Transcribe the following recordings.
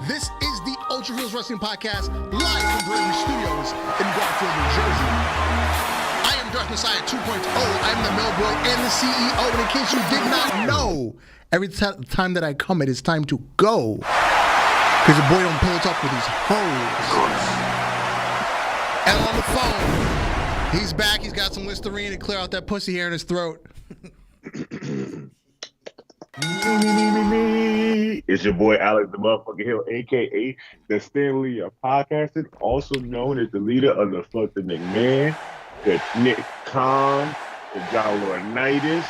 This is the Ultra Heelz Wrestling Podcast, live from Brewery Studios in Garfield, New Jersey. I am Dark Messiah 2.0. I'm the mail boy and the CEO. And in case you did not know, every time that I come, it is time to go. Because your boy don't pull it up with these hoes. And on the phone, he's back. He's got some Listerine to clear out that pussy hair in his throat. It's your boy Alex the motherfucking Hill, aka the Stanley of podcasting, also known as the leader of the Fuck the McMahon, the Nick Khan, the John Laurinaitis,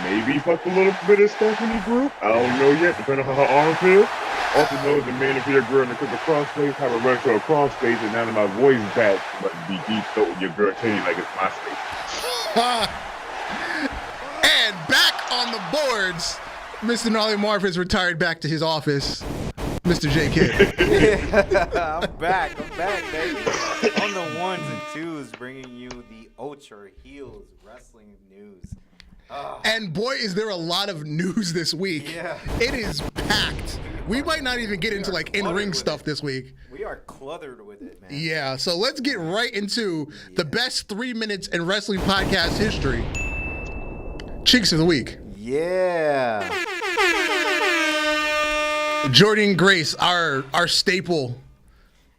maybe fuck a little bit of Stephanie Group. I don't know yet, depending on how her arm feels. Also known as the man of your girl in the quick crossface, have a retro crossface, and now that my voice back, but be deep throating your girl tell you like it's my space. And back on the boards, Mr. Gnarly Marv has retired back to his office. Mr. J. Kidd. Yeah, I'm back, baby. On the ones and twos, bringing you the Ultra Heelz wrestling news. And boy, is there a lot of news this week. Yeah. It is packed. We might not even get into like in-ring stuff this week. We are cluttered with it, man. Yeah, so let's get right into the best 3 minutes in wrestling podcast history. Cheeks of the week. Yeah. Jordan Grace, our staple.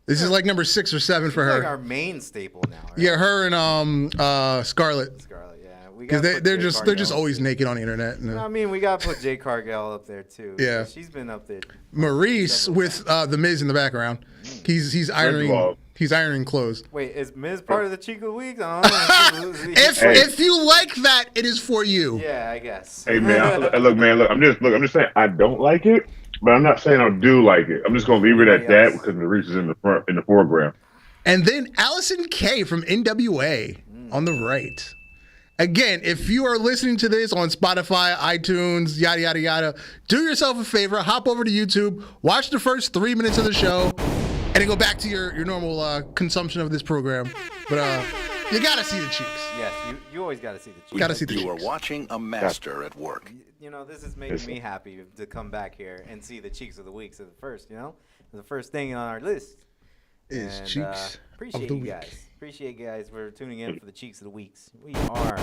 This is like number 6 or 7 for her. Like our main staple now. Right? Yeah, her and Scarlett. Scarlett, yeah. Because they're just always naked on the internet. I mean, we gotta put Jade Cargill up there too. Yeah, she's been up there. Maurice with the Miz in the background. He's ironing clothes. Wait, is Miz part of the Cheek of the Week? I don't know. If you like that, it is for you. Yeah, I guess. Hey man, look, I'm just saying I don't like it, but I'm not saying I do like it. I'm just gonna leave it at that because Maurice is in the foreground. And then Allison Kay from NWA on the right. Again, if you are listening to this on Spotify, iTunes, yada, yada, yada, do yourself a favor, hop over to YouTube, watch the first 3 minutes of the show, and then go back to your normal consumption of this program. But you got to see the cheeks. Yes, you always got to see the cheeks. Got to see the cheeks. You are watching a master at work. You know, this is making me happy to come back here and see the Cheeks of the Week. So the first thing on our list is Cheeks appreciate of the you Week. Guys. Appreciate you guys for tuning in for the Cheeks of the Weeks. We are.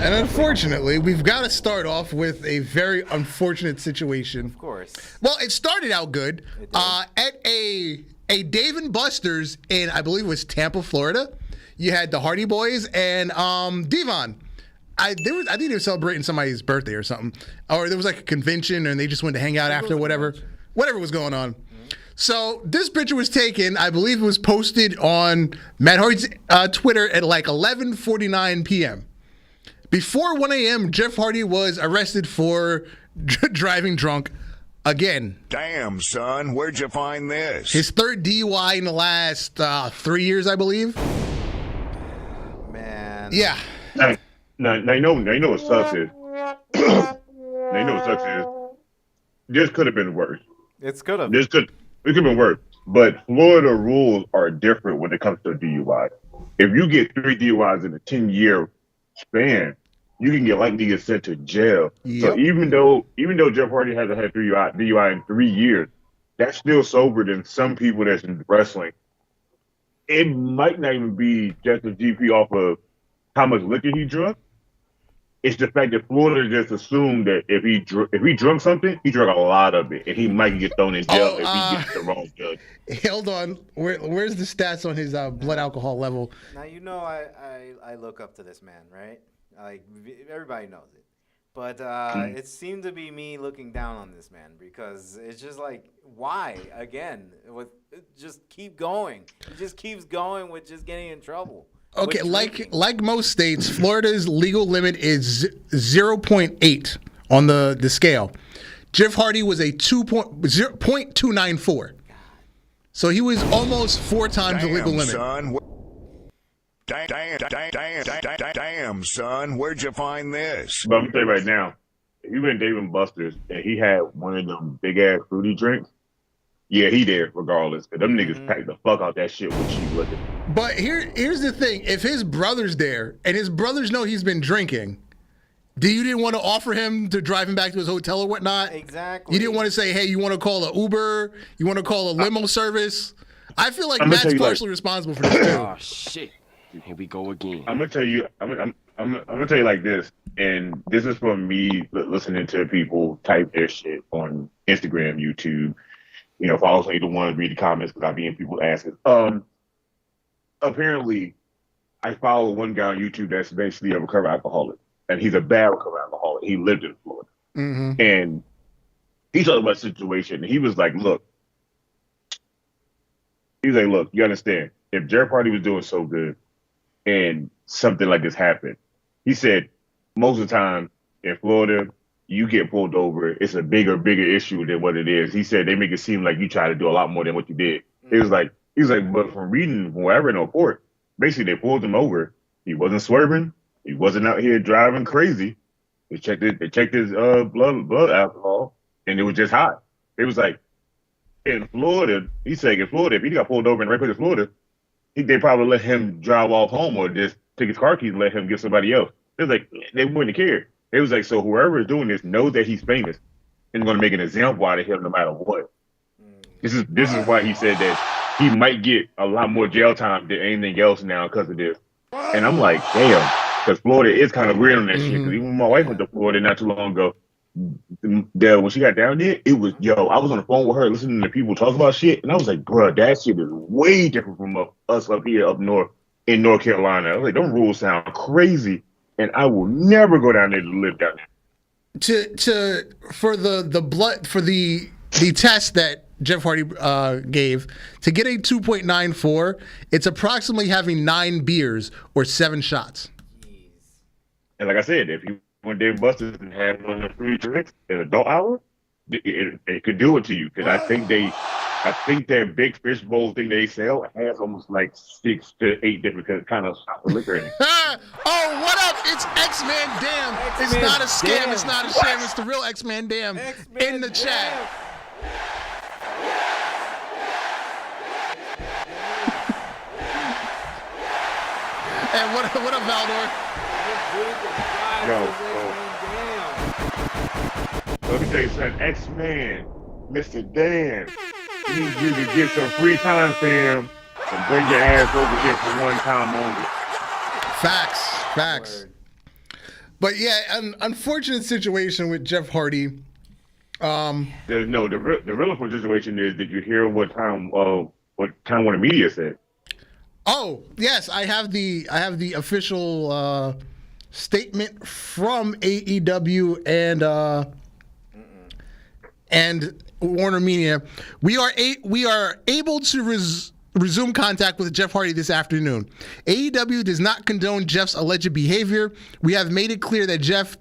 And unfortunately, we've got to start off with a very unfortunate situation. Of course. Well, it started out good. At a Dave & Buster's in, I believe it was Tampa, Florida. You had the Hardy Boys and Devon. I think they were celebrating somebody's birthday or something. Or there was like a convention and they just went to hang out after whatever was going on. So this picture was taken, I believe it was posted on Matt Hardy's Twitter at like 11:49 p.m. Before 1 a.m., Jeff Hardy was arrested for driving drunk again. Damn, son, where'd you find this? His third DUI in the last 3 years, I believe. Man. Yeah. Now you know what sucks is. This could have been worse. It could have been worse. But Florida rules are different when it comes to DUI. If you get 3 DUIs in a 10-year span, you can get sent to jail. Yep. So even though Jeff Hardy hasn't had DUI in 3 years, that's still sober than some people that's in wrestling. It might not even be just a GP off of how much liquor he drunk. It's the fact that Florida just assumed that if he drunk something, he drank a lot of it, and he might get thrown in jail if he gets the wrong judge. Hold on, where's the stats on his blood alcohol level? Now I look up to this man, right? Like everybody knows it, but it seemed to be me looking down on this man because it's just like why again? Just keep going. He just keeps going with just getting in trouble. Okay, like most states, Florida's legal limit is 0.8 on the scale. Jeff Hardy was a 0.294. So he was almost 4 times the legal limit. Son. Damn, son, where'd you find this? But I'm gonna tell you right now, if you went to Dave & Buster's and he had one of them big ass fruity drinks, yeah, he there regardless. Cause them niggas packed the fuck out that shit when she looking. But here's the thing: if his brother's there and his brothers know he's been drinking, You didn't want to offer him to drive him back to his hotel or whatnot? Exactly. You didn't want to say, hey, you want to call an Uber? You want to call a limo service? I feel like I'm gonna Matt's tell you, partially responsible for this, too. Oh shit! Here we go again. I'm gonna tell you. I'm gonna tell you like this, and this is from me listening to people type their shit on Instagram, YouTube. You know, if I also need to want to read the comments because I be in people asking. Apparently, I follow one guy on YouTube that's basically a recovered alcoholic, and he's a bad recovered alcoholic. He lived in Florida, and he talked about the situation. He was like, "Look, you understand? If Jeff Hardy was doing so good, and something like this happened," he said, most of the time in Florida, you get pulled over, it's a bigger issue than what it is. He said they make it seem like you try to do a lot more than what you did. He was like, but from reading wherever in the report, basically they pulled him over. He wasn't swerving. He wasn't out here driving crazy. They checked his blood alcohol, and it was just hot. It was like in Florida. He said in Florida, if he got pulled over in right place in Florida, they probably let him drive off home or just take his car keys and let him get somebody else. It was like they wouldn't care. It was like, so whoever is doing this knows that he's famous and going to make an example out of him no matter what. This is why he said that he might get a lot more jail time than anything else now because of this. And I'm like, damn, because Florida is kind of weird on that shit. Because even my wife went to Florida not too long ago. When she got down there, it was, I was on the phone with her listening to people talk about shit. And I was like, bro, that shit is way different from us up here up north in North Carolina. I was like, them rules sound crazy. And I will never go down there to live down there. For the test that Jeff Hardy gave, to get a 2.94, it's approximately having 9 beers or 7 shots. And like I said, if you went Dave Buster's and had one of the free drinks in adult hour, it could do it to you. Because I think that big fish bowl thing they sell has almost like 6 to 8 different kind of shots of liquor in it. Oh, what up? It's X-Man Damn. It's not a scam. Damn. It's not a sham. It's the real X-Man Damn in the chat. And what up, Valdor? Let me tell you something. X-Man, Mr. Dan, he needs you to get some free time for him and bring your ass over here for one time only. Facts. Word. But yeah, an unfortunate situation with Jeff Hardy. The real situation is, did you hear what Time Warner Media said? Oh yes, I have the official statement from AEW and Warner Media. We are able to resume contact with Jeff Hardy this afternoon. AEW does not condone Jeff's alleged behavior. We have made it clear that Jeff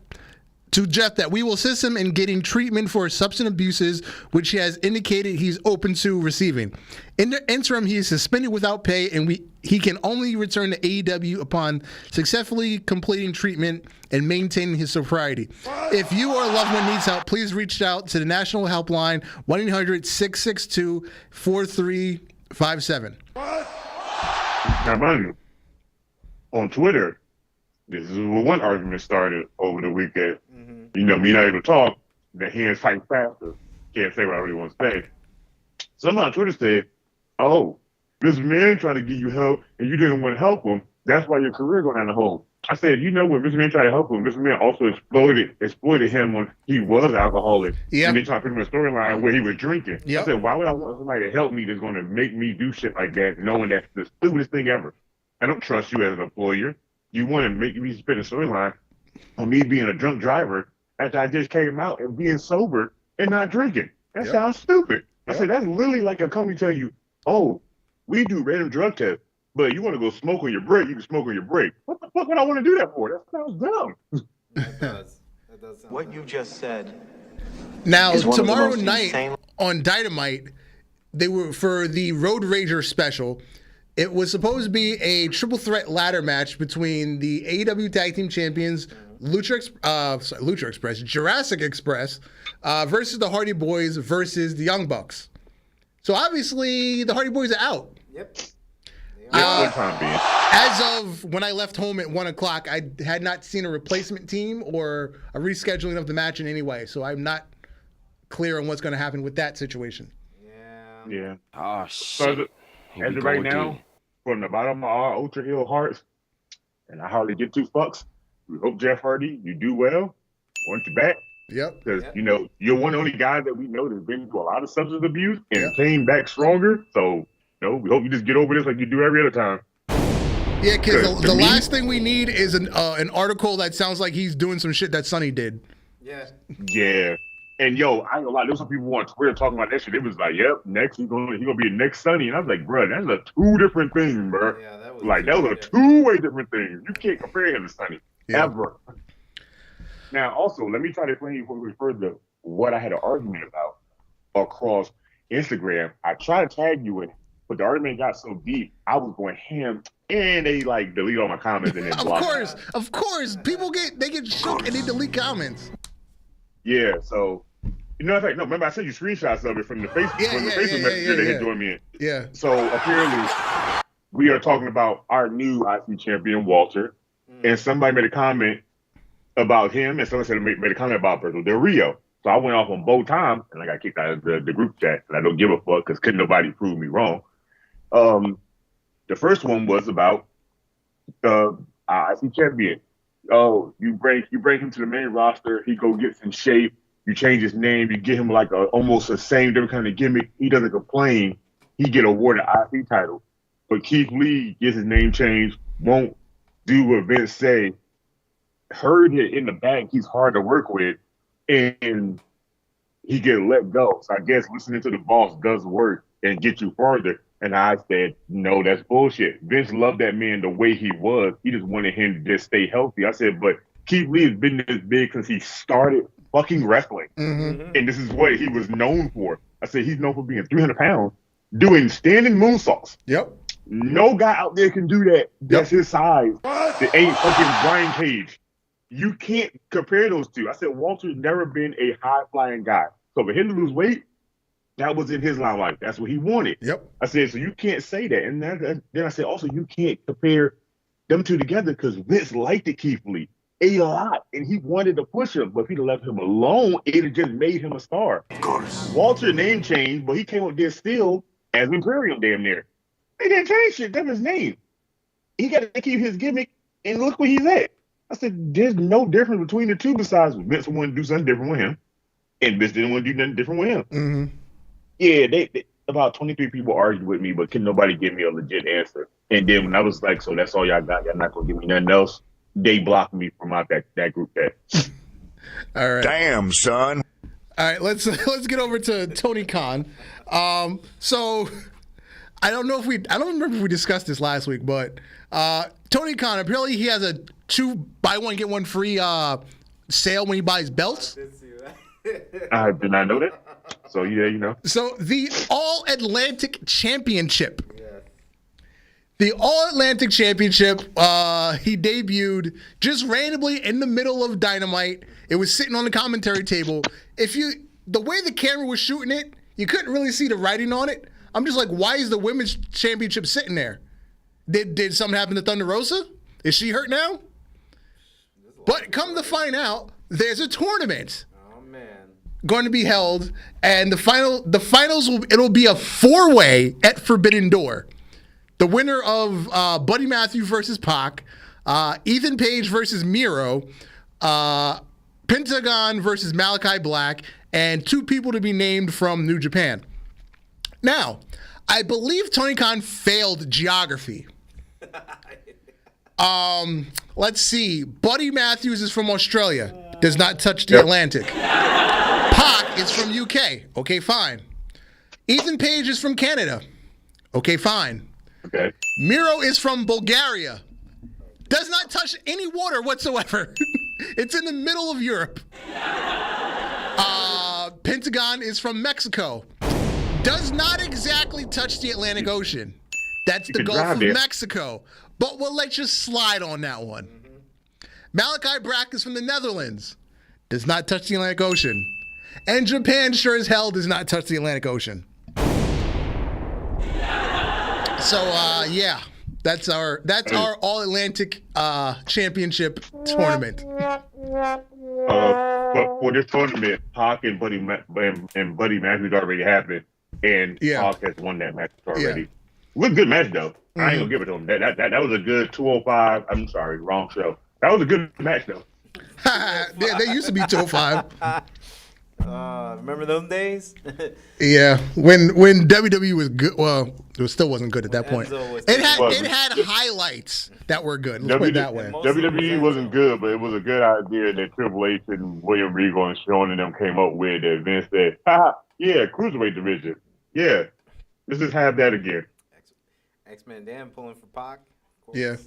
that we will assist him in getting treatment for substance abuses, which he has indicated he's open to receiving. In the interim, he is suspended without pay, and he can only return to AEW upon successfully completing treatment and maintaining his sobriety. If you or a loved one needs help, please reach out to the national helpline 1-800-662-4357. Now, mind you, on Twitter, this is where one argument started over the weekend. Me not able to talk, the hands fight faster. Can't say what I really want to say. Someone on Twitter said, "Oh, this man trying to give you help and you didn't want to help him. That's why your career going down the hole." I said, when Mr. Man tried to help him, Mr. Man also exploited him when he was alcoholic. Yeah. And they tried to put him in a storyline where he was drinking. Yep. I said, why would I want somebody to help me that's going to make me do shit like that, knowing that's the stupidest thing ever? I don't trust you as an employer. You want to make me spin a storyline on me being a drunk driver after I just came out and being sober and not drinking. That sounds stupid. I said, that's literally like a company tell you, oh, we do random drug tests, but you want to go smoke on your break, you can smoke on your break. What the fuck would I want to do that for? That sounds dumb. That does sound what dumb. you just said. Now, tomorrow night on Dynamite, they were for the Road Rager special. It was supposed to be a triple threat ladder match between the AEW Tag Team Champions, Jurassic Express, versus the Hardy Boys versus the Young Bucks. So obviously the Hardy Boys are out. Yep. One time being. As of when I left home at 1 o'clock, I had not seen a replacement team or a rescheduling of the match in any way. So I'm not clear on what's going to happen with that situation. Yeah. Oh, So shit. Here as we of go right now, again. from the bottom of our Ultra Hill hearts, and I hardly give two fucks, we hope Jeff Hardy, you do well. Want you back. Yep. Because, you know, you're one of the only guy that we know that's been through a lot of substance abuse and Yep. came back stronger. So, you know, we hope you just get over this like you do every other time. Yeah, because the To me- last thing we need is an article that sounds like he's doing some shit that Sonny did. Yeah. Yeah. And yo, I ain't gonna lie, there was some people on Twitter talking about that shit. It was like, yep, next he's gonna be the next Sonny. And I was like, bro, that's a two different thing, bro. Yeah, that was A two-way different thing. You can't compare him to Sonny. Yeah. Ever. Now, also, let me try to explain you further what I had an argument about across Instagram. I tried to tag you in it, but the argument got so deep, I was going ham, and they like delete all my comments and then block me. Of course. People get shook and they delete comments. Yeah, so you know, in fact, no, remember I sent you screenshots of it from the Facebook message they had joined me in. Yeah. So apparently, we are talking about our new IC champion Walter, and somebody made a comment about him, and someone made a comment about Alberto Del Rio. So I went off on both times, and I got kicked out of the group chat, and I don't give a fuck because couldn't nobody prove me wrong. The first one was about the IC champion. Oh, you bring him to the main roster. He go gets in shape. You change his name. You get him like almost the same different kind of gimmick. He doesn't complain. He get awarded IC title. But Keith Lee gets his name changed. Won't do what Vince say. Heard it in the back. He's hard to work with, and he get let go. So I guess listening to the boss does work and get you farther. And I said, no, that's bullshit. Vince loved that man the way he was. He just wanted him to just stay healthy. I said, but Keith Lee has been this big since he started fucking wrestling. Mm-hmm. And this is what he was known for. I said, he's known for being 300 pounds, doing standing moonsaults. Yep. No guy out there can do that. That's his size. That ain't fucking Brian Cage. You can't compare those two. I said, Walter's never been a high-flying guy. So for him to lose weight, that was in his limelight. That's what he wanted. Yep. I said, so you can't say that. And then I said, also, you can't compare them two together because Vince liked Keith Lee a lot, and he wanted to push him. But if he'd have left him alone, it'd have just made him a star. Of course. Walter name changed, but he came up there still as Imperium damn near. They didn't change shit. That's his name. He got to keep his gimmick, and look where he's at. I said, there's no difference between the two besides Vince wanted to do something different with him, and Vince didn't want to do nothing different with him. Mm-hmm. Yeah, they about 23 people argued with me, but couldn't nobody give me a legit answer. And then when I was like, so that's all y'all got, y'all not gonna give me nothing else, they blocked me from out that group chat. All right. Damn, son. All right, let's get over to Tony Khan. So I don't remember if we discussed this last week, but Tony Khan, apparently he has a buy one get one free sale when he buys belts. I did not know that. So yeah, you know. So the All-Atlantic Championship. The All-Atlantic Championship, he debuted just randomly in the middle of Dynamite. It was sitting on the commentary table. The way the camera was shooting it, you couldn't really see the writing on it. I'm just like, why is the Women's Championship sitting there? Did something happen to Thunder Rosa? Is she hurt now? But come to find out, there's a tournament going to be held, and the finals it'll be a 4-way at Forbidden Door. The winner of Buddy Matthews versus Pac, Ethan Page versus Miro, Pentagon versus Malachi Black, and 2 people to be named from New Japan. Now, I believe Tony Khan failed geography. Let's see. Buddy Matthews is from Australia. Does not touch the Atlantic. Pac is from UK. Okay, fine. Ethan Page is from Canada. Okay, fine. Okay. Miro is from Bulgaria. Does not touch any water whatsoever. It's in the middle of Europe. Pentagon is from Mexico. Does not exactly touch the Atlantic Ocean. That's the Gulf of Mexico. But we'll let you slide on that one. Malachi Black is from the Netherlands. Does not touch the Atlantic Ocean. And Japan sure as hell does not touch the Atlantic Ocean. So, yeah. That's our All-Atlantic Championship tournament. But for this tournament, Pac and Buddy matches already happened, and Pac has won that match already. It was a good match though. I ain't gonna give it to him. That was a good 205. I'm sorry, wrong show. That was a good match though. They used to be 205. Remember those days? Yeah, when WWE was good. Well, it still wasn't good at that point. It had highlights that were good. Let's put it that way. WWE wasn't good, but it was a good idea that Triple H and William Regal and Shawn and them came up with. That Vince said, yeah, cruiserweight division. Yeah, let's just have that again. X-Men Dan pulling for Pac. Yeah.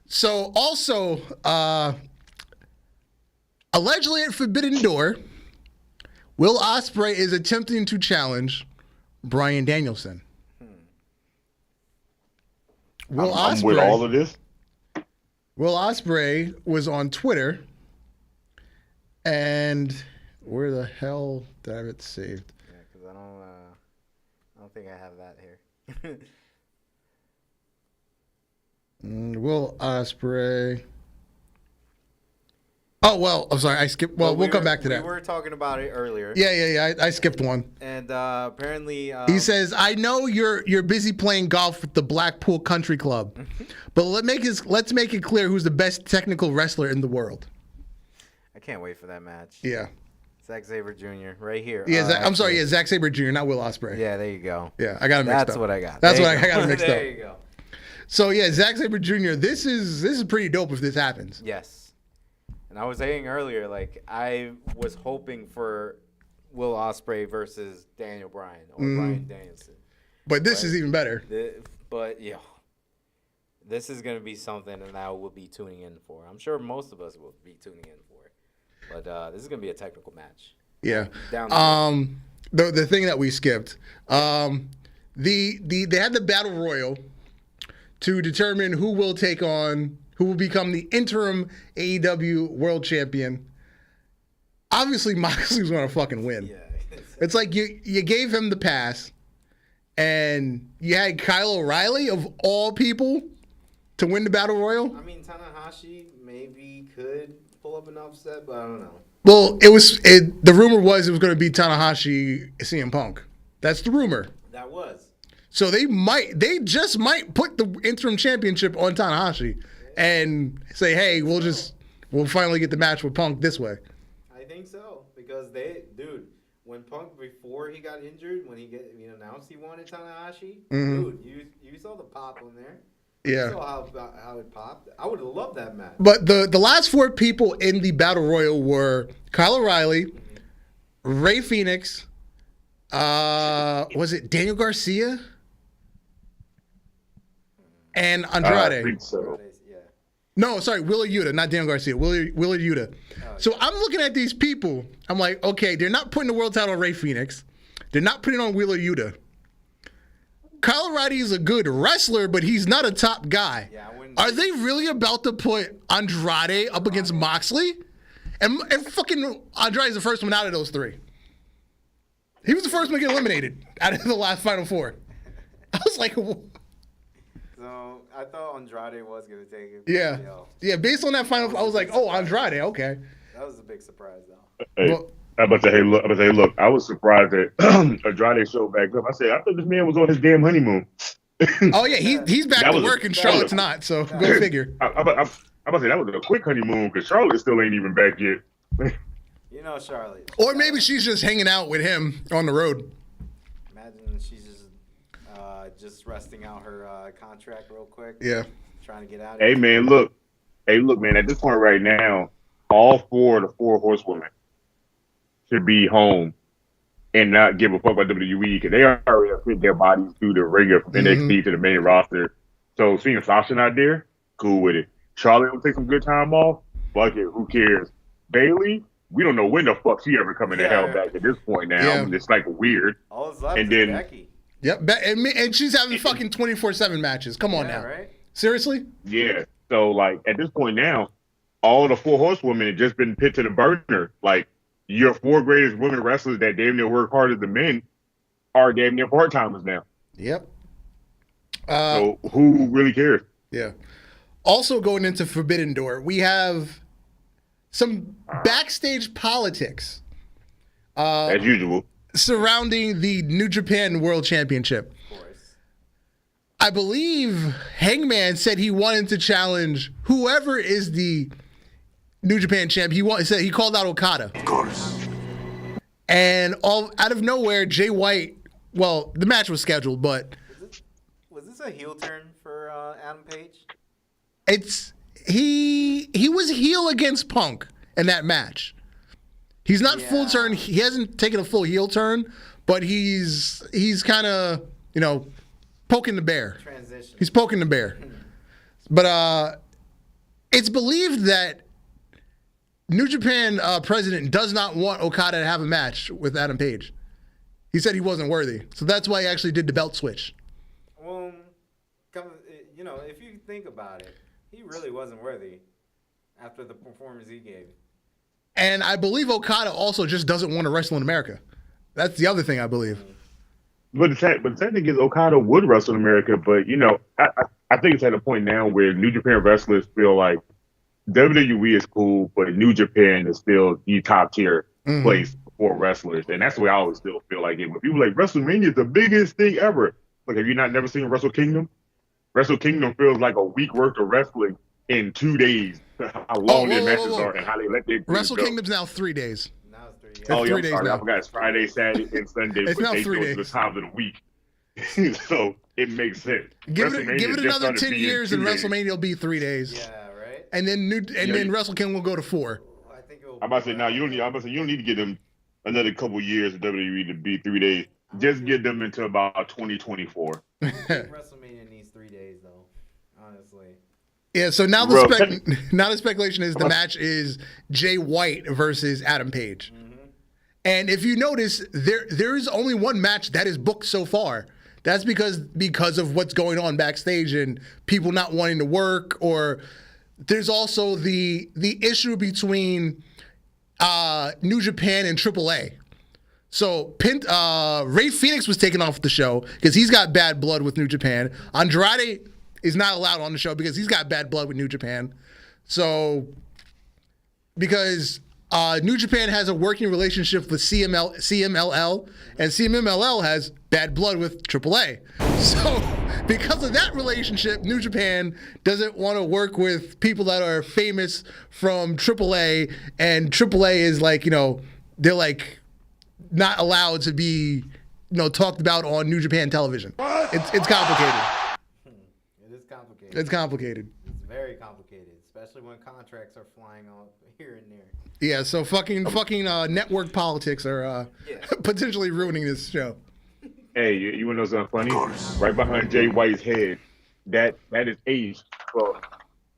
So also, allegedly at Forbidden Door, Will Ospreay is attempting to challenge Bryan Danielson. I'm with all of this. Will Ospreay was on Twitter, and where the hell did I have it saved? Yeah, because I don't think I have that here. Will Ospreay. Oh, well, I'm sorry. I skipped. Well, we'll come back to that. We were talking about it earlier. Yeah. I skipped one. And apparently... he says, I know you're busy playing golf with the Blackpool Country Club, but let's make it clear who's the best technical wrestler in the world. I can't wait for that match. Yeah. Zack Sabre Jr. right here. Yeah, I'm sorry. Yeah, Zack Sabre Jr., not Will Ospreay. Yeah, there you go. Yeah, I got it mixed up. That's what I got. That's what I got it mixed up. There you go. So, yeah, Zack Sabre Jr., this is pretty dope if this happens. Yes. And I was saying earlier, like, I was hoping for Will Ospreay versus Daniel Bryan or Bryan Danielson. But this is even better. This is going to be something that I will be tuning in for. I'm sure most of us will be tuning in for it. But this is going to be a technical match. Yeah. The thing that we skipped, they had the Battle Royal to determine who will become the interim AEW World Champion. Obviously, Moxley's going to fucking win. Yeah. It's like you gave him the pass, and you had Kyle O'Reilly, of all people, to win the Battle Royal. I mean, Tanahashi maybe could pull up an upset, but I don't know. Well, the rumor was it was going to be Tanahashi CM Punk. That's the rumor. That was. So they just might put the interim championship on Tanahashi and say, hey, we'll finally get the match with Punk this way. I think so, because when Punk, before he got injured, when he announced he wanted Tanahashi, dude, you saw the pop on there. Yeah. You saw how it popped. I would have loved that match. But the last four people in the Battle Royal were Kyle O'Reilly, Rey Fenix, was it Daniel Garcia? And Andrade. I think so. No, sorry, Willer Yuta, not Daniel Garcia. Willer Yuta. So I'm looking at these people. I'm like, okay, they're not putting the world title on Rey Fenix. They're not putting it on Willer Yuta. Kyle O'Reilly is a good wrestler, but he's not a top guy. Yeah, are they really about to put Andrade up against Moxley? And fucking Andrade is the first one out of those three. He was the first one to get eliminated out of the last Final Four. I was like... So I thought Andrade was going to take it. Yeah. Yeah, based on that final, I was like, oh, Andrade, okay. That was a big surprise, though. Hey, I was about to say, look, I was surprised that Andrade showed back up. I said, I thought this man was on his damn honeymoon. Oh, yeah, he's back to work and Charlotte's not, so go figure. I'm about to say, that was a quick honeymoon because Charlotte still ain't even back yet. You know Charlotte. Or maybe she's just hanging out with him on the road. Imagine she's just resting out her contract real quick. Yeah. Trying to get out of Hey, man, look, man, at this point right now, all four of the four horsewomen should be home and not give a fuck about WWE because they already have fit their bodies through the ringer from NXT to the main roster. So seeing Sasha not there, cool with it. Charlotte will take some good time off. Fuck it, who cares? Bailey, we don't know when the fuck she ever coming to hell back at this point now. Yeah. It's like weird. All that's left is Becky. Yep, and she's having fucking 24/7 matches. Come on now. Right? Seriously? Yeah. So, like, at this point now, all the four horsewomen have just been put to the burner. Like, your four greatest women wrestlers that damn near work harder than men are damn near part-timers now. Yep. So who really cares? Yeah. Also going into Forbidden Door, we have some backstage politics. As usual. Surrounding the New Japan World Championship. Of course. I believe Hangman said he wanted to challenge whoever is the New Japan champ. He called out Okada. Of course. And all out of nowhere, Jay White. Well, the match was scheduled, but Was this a heel turn for Adam Page? he was heel against Punk in that match. He's not full turn. He hasn't taken a full heel turn, but he's kind of, poking the bear. Transition. He's poking the bear. But it's believed that New Japan president does not want Okada to have a match with Adam Page. He said he wasn't worthy. So that's why he actually did the belt switch. Well, if you think about it, he really wasn't worthy after the performance he gave. And I believe Okada also just doesn't want to wrestle in America. That's the other thing I believe. But the sad thing is Okada would wrestle in America, but I think it's at a point now where New Japan wrestlers feel like WWE is cool, but New Japan is still the top tier place for wrestlers. And that's the way I always still feel like it. When people like WrestleMania is the biggest thing ever. Like, have you never seen Wrestle Kingdom? Wrestle Kingdom feels like a week worth of wrestling in 2 days. How long their matches are and how they let their Wrestle go. Kingdom's now 3 days. Now it's 3 It's Oh, yeah, 3 I'm days sorry. now. I forgot it's Friday, Saturday, and Sunday. It's but now they 3 go to days. the times of the week. So it makes sense. Give WrestleMania it just another started 10 being years 2 and days. WrestleMania will be 3 days. Yeah, right? And then Wrestle Kingdom will go to 4. I think it'll I'm about to say, now you don't need to give them another couple years of WWE to be 3 days. Just get them into about 2024. I think WrestleMania needs 3 days, though, honestly. Yeah, so now Bro, the speculation is the match is Jay White versus Adam Page. And if you notice, there is only one match that is booked so far. That's because of what's going on backstage and people not wanting to work, or there's also the issue between New Japan and AAA. So Ray Phoenix was taken off the show because he's got bad blood with New Japan. Andrade is not allowed on the show because he's got bad blood with New Japan. So because New Japan has a working relationship with CMLL, and CMLL has bad blood with AAA. So because of that relationship, New Japan doesn't want to work with people that are famous from AAA, and AAA is like, they're like not allowed to be, talked about on New Japan television. It's complicated. It is complicated. It's complicated. It's very complicated, especially when contracts are flying off here and there. Yeah, so fucking network politics are potentially ruining this show. Hey, you want to know something funny? Right behind Jay White's head, that is Ace for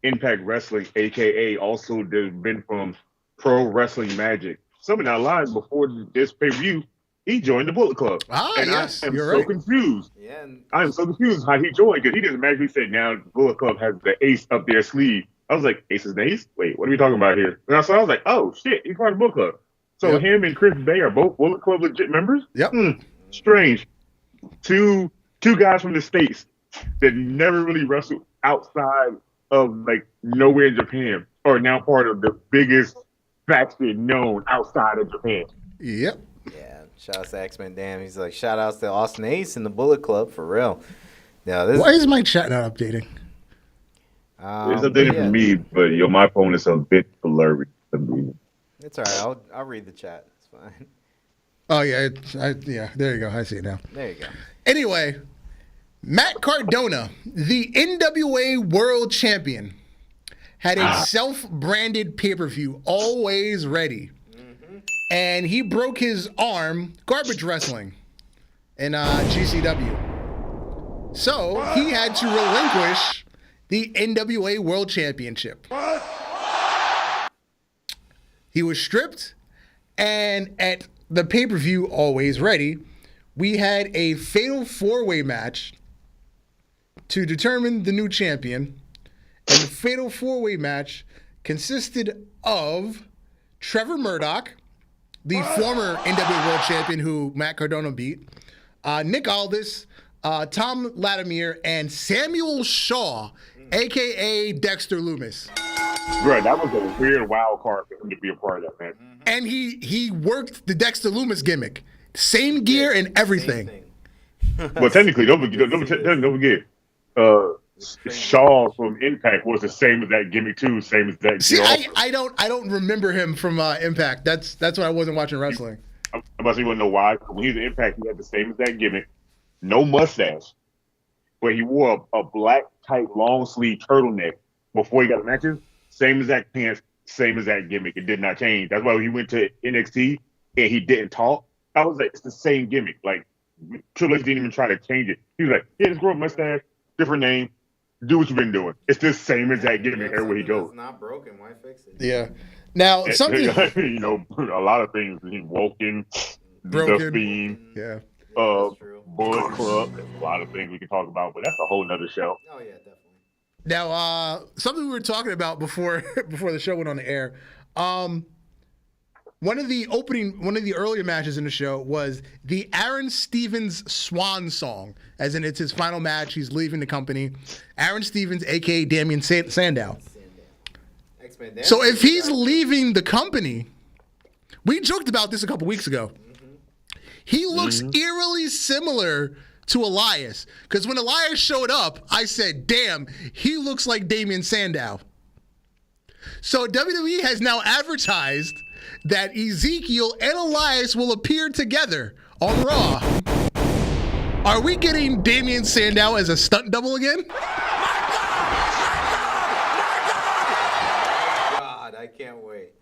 Impact Wrestling, a.k.a. also there's been from Pro Wrestling Magic. Something out live before this pay-per-view, he joined the Bullet Club. And yes, I am you're so right. confused. Yeah, and I am so confused how he joined because he didn't magically say now Bullet Club has the Ace up their sleeve. I was like, Ace is an Ace? Wait, what are we talking about here? And so I was like, oh shit, he's part of Bullet Club. So Yep. him and Chris Bay are both Bullet Club legit members? Yep. Strange. Two guys from the States that never really wrestled outside of like nowhere in Japan are now part of the biggest faction known outside of Japan. Yep. yeah, shout out to X-Men. Damn, he's like, shout outs to Austin Ace and the Bullet Club for real. Yeah, this. Why is my chat not updating? It's updated for me, but my phone is a bit blurry. It's all right. I'll read the chat. It's fine. Oh yeah, there you go. I see it now. There you go. Anyway, Matt Cardona, the NWA World Champion, had a self-branded pay-per-view, Alwayz Ready, and he broke his arm garbage wrestling in GCW. So he had to relinquish the NWA World Championship. He was stripped, and at the pay-per-view Alwayz Ready, we had a fatal four-way match to determine the new champion. And the fatal four-way match consisted of Trevor Murdoch, the former NWA World Champion who Matt Cardona beat, Nick Aldis, Tom Latimer, and Samuel Shaw, a.k.a. Dexter Loomis. Bro, that was a weird wild card for him to be a part of that, man. And he worked the Dexter Loomis gimmick. Same gear and everything. Well, technically, don't forget, Shaw from Impact was the same as that gimmick too, same as that. See, I don't remember him from Impact. That's when I wasn't watching wrestling. I'm about to say you want to know why? When he was in Impact, he had the same as that gimmick, no mustache, but he wore a black tight long sleeve turtleneck before he got the matches. Same as that pants, same as that gimmick. It did not change. That's why when he went to NXT and he didn't talk, I was like, it's the same gimmick. Like Triple H didn't even try to change it. He was like, yeah, just grow a mustache, different name. Do what you've been doing. It's the same as that gimmick everywhere he goes. It's not broken. Why fix it? Yeah. Now something a lot of things. He broken, Broken. the Fiend, yeah. Bullet Club. There's a lot of things we can talk about, but that's a whole nother show. Oh yeah, definitely. Now something we were talking about before the show went on the air. One of the earlier matches in the show was the Aaron Stevens Swan Song, as in it's his final match. He's leaving the company. Aaron Stevens, a.k.a. Damian Sandow. So if he's leaving the company, we joked about this a couple weeks ago. He looks eerily similar to Elias. Because when Elias showed up, I said, damn, he looks like Damian Sandow. So WWE has now advertised that Ezekiel and Elias will appear together on Raw. Are we getting Damian Sandow as a stunt double again? God, I can't wait.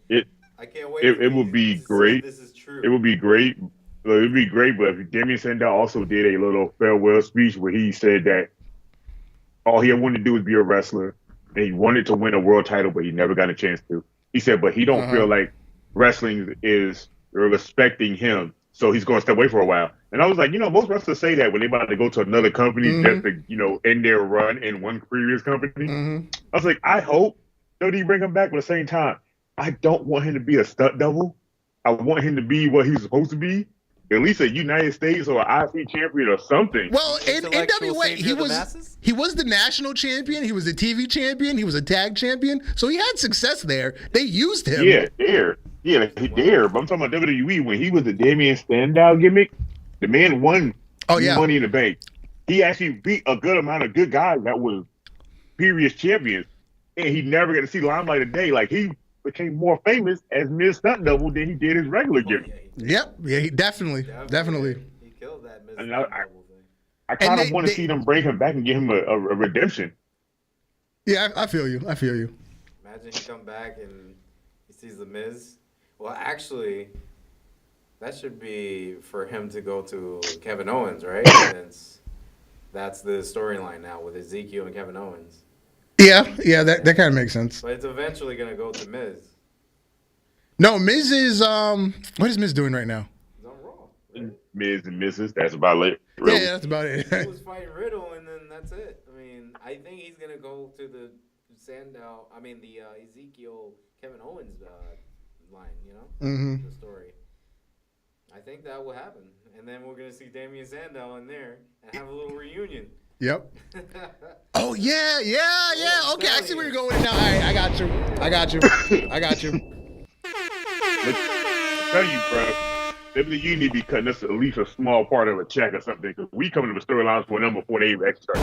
I can't wait. It would be great. This is true. It would be great. It would be great, but if Damian Sandow also did a little farewell speech where he said that all he wanted to do was be a wrestler, and he wanted to win a world title, but he never got a chance to. He said, but he don't feel like wrestling is respecting him, so he's going to step away for a while. And I was like, most wrestlers say that when they're about to go to another company just to, end their run in one previous company. I was like, I hope WWE bring him back, but at the same time, I don't want him to be a stunt double. I want him to be what he's supposed to be. At least a United States or an IC champion or something. Well, in NWA, he was the national champion. He was the TV champion. He was a tag champion. So he had success there. They used him. Yeah, there. Yeah, there. But I'm talking about WWE. When he was the Damian Sandow gimmick, the man won Money in the Bank. He actually beat a good amount of good guys that was previous champions. And he never got to see limelight today. Like, he became more famous as Miz Stunt Double than he did his regular gimmick. Yep. Yeah, he definitely. He killed that Miz And Stunt Double thing. I kind of want to see them bring him back and give him a redemption. Yeah, I feel you. Imagine he come back and he sees the Miz. Well, actually, that should be for him to go to Kevin Owens, right? Since that's the storyline now with Ezekiel and Kevin Owens. Yeah, that kind of makes sense. But it's eventually going to go to Miz. No, Miz is what is Miz doing right now? He's on Raw. Miz and Mrs. That's about it. Really. Yeah, that's about it. He was fighting Riddle, and then that's it. I mean, I think he's going to go to the Ezekiel Kevin Owens line, the story. I think that will happen. And then we're going to see Damian Sandow in there and have a little reunion. Yep. Oh, yeah. Okay, I see where you're going with it now. All right, I got you. Tell you, bro. You need to be cutting us at least a small part of a check or something, because we coming to the storylines for them before they even start.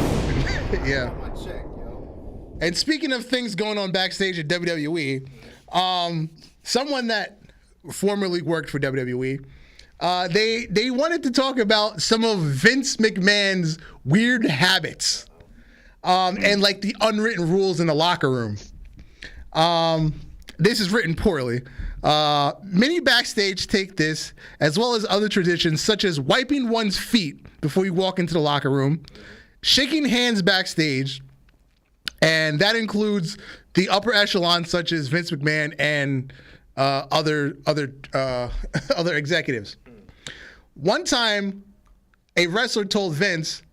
Yeah. My check, yo. And speaking of things going on backstage at WWE, someone that formerly worked for WWE, they wanted to talk about some of Vince McMahon's weird habits, and like the unwritten rules in the locker room. This is written poorly. Many backstage take this, as well as other traditions, such as wiping one's feet before you walk into the locker room, shaking hands backstage, and that includes the upper echelon, such as Vince McMahon and other executives. One time, a wrestler told Vince,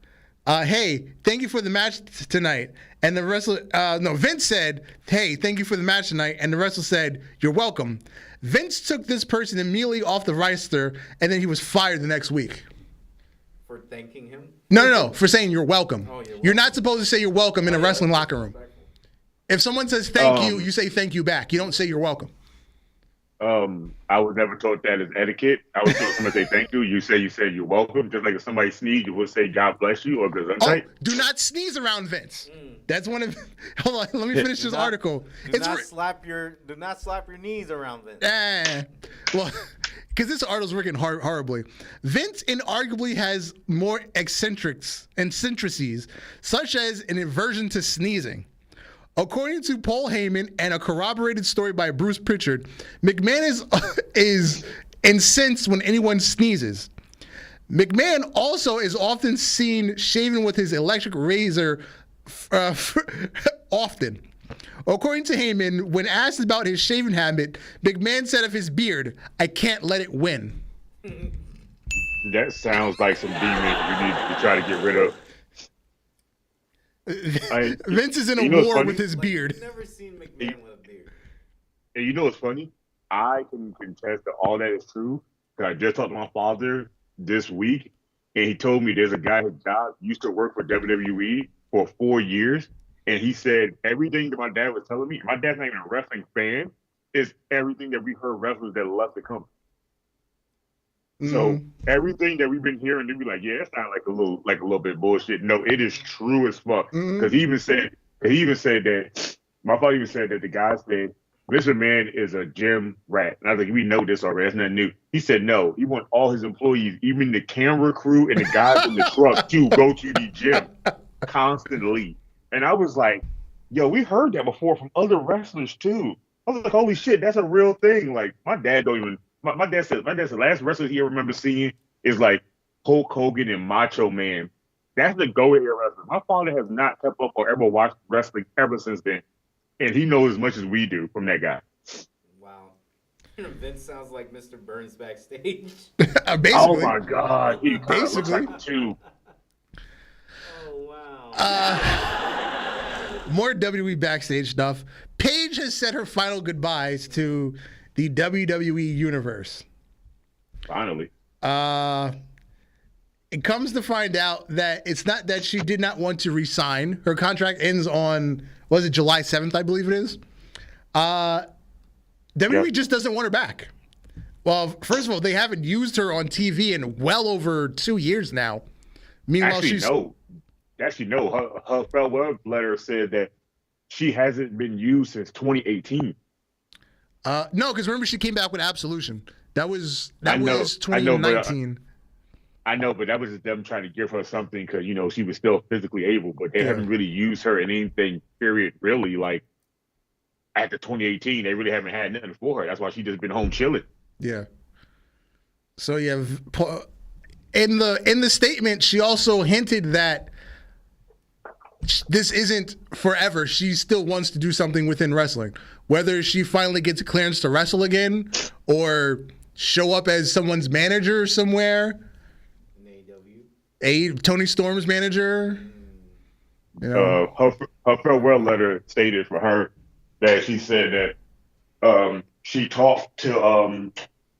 hey, thank you for the match tonight. And the wrestler, Vince said, hey, thank you for the match tonight. And the wrestler said, you're welcome. Vince took this person immediately off the roster, and then he was fired the next week. For thanking him? No. For saying you're welcome. Oh, You're not supposed to say you're welcome in a wrestling locker room. If someone says thank you, you say thank you back. You don't say you're welcome. I was never taught that as etiquette. I was told somebody say thank you. You say you're welcome. Just like if somebody sneezes, you would say God bless you or gesundheit. Do not sneeze around Vince. That's one of. Hold on, let me finish this article. Do not slap your knees around Vince. Well, because this article's working horribly. Vince inarguably has more eccentricities, such as an aversion to sneezing. According to Paul Heyman and a corroborated story by Bruce Pritchard, McMahon is incensed when anyone sneezes. McMahon also is often seen shaving with his electric razor often. According to Heyman, when asked about his shaving habit, McMahon said of his beard, "I can't let it win." That sounds like some demon we need to try to get rid of. Vince is in a war with his beard. I've never seen McMahon with a beard. And you know what's funny? I can contest that all that is true. Because I just talked to my father this week, and he told me there's a guy whose job used to work for WWE for 4 years, and he said everything that my dad was telling me, my dad's not even a wrestling fan, is everything that we heard wrestlers that left the company. So everything that we've been hearing, they be like, yeah, it's not like a little bit bullshit. No, it is true as fuck. Because he even said that my father even said that the guy said Mr. Man is a gym rat. And I was like, we know this already. That's nothing new. He said no. He wants all his employees, even the camera crew and the guys in the truck, to go to the gym constantly. And I was like, yo, we heard that before from other wrestlers too. I was like, holy shit, that's a real thing. Like my dad don't even. My dad said the last wrestler he ever remember seeing is like Hulk Hogan and Macho Man. That's the go-ahead wrestler. My father has not kept up or ever watched wrestling ever since then. And he knows as much as we do from that guy. Wow. Vince sounds like Mr. Burns backstage. Basically. Oh my God. He basically looks like two. Oh wow. More WWE backstage stuff. Paige has said her final goodbyes to the WWE Universe. Finally. It comes to find out that it's not that she did not want to resign. Her contract ends on, was it July 7th, I believe it is? WWE just doesn't want her back. Well, first of all, they haven't used her on TV in well over 2 years now. Meanwhile, Actually, no. Her farewell letter said that she hasn't been used since 2018. No, because remember she came back with Absolution. That was 2019. I know, but that was just them trying to give her something because, you know, she was still physically able, but they haven't really used her in anything, period, really. Like, after 2018, they really haven't had nothing for her. That's why she just been home chilling. Yeah. So, yeah, in the statement, she also hinted that this isn't forever. She still wants to do something within wrestling. Whether she finally gets a clearance to wrestle again or show up as someone's manager somewhere. Tony Storm's manager. You know. Her farewell letter stated for her that she said that she talked to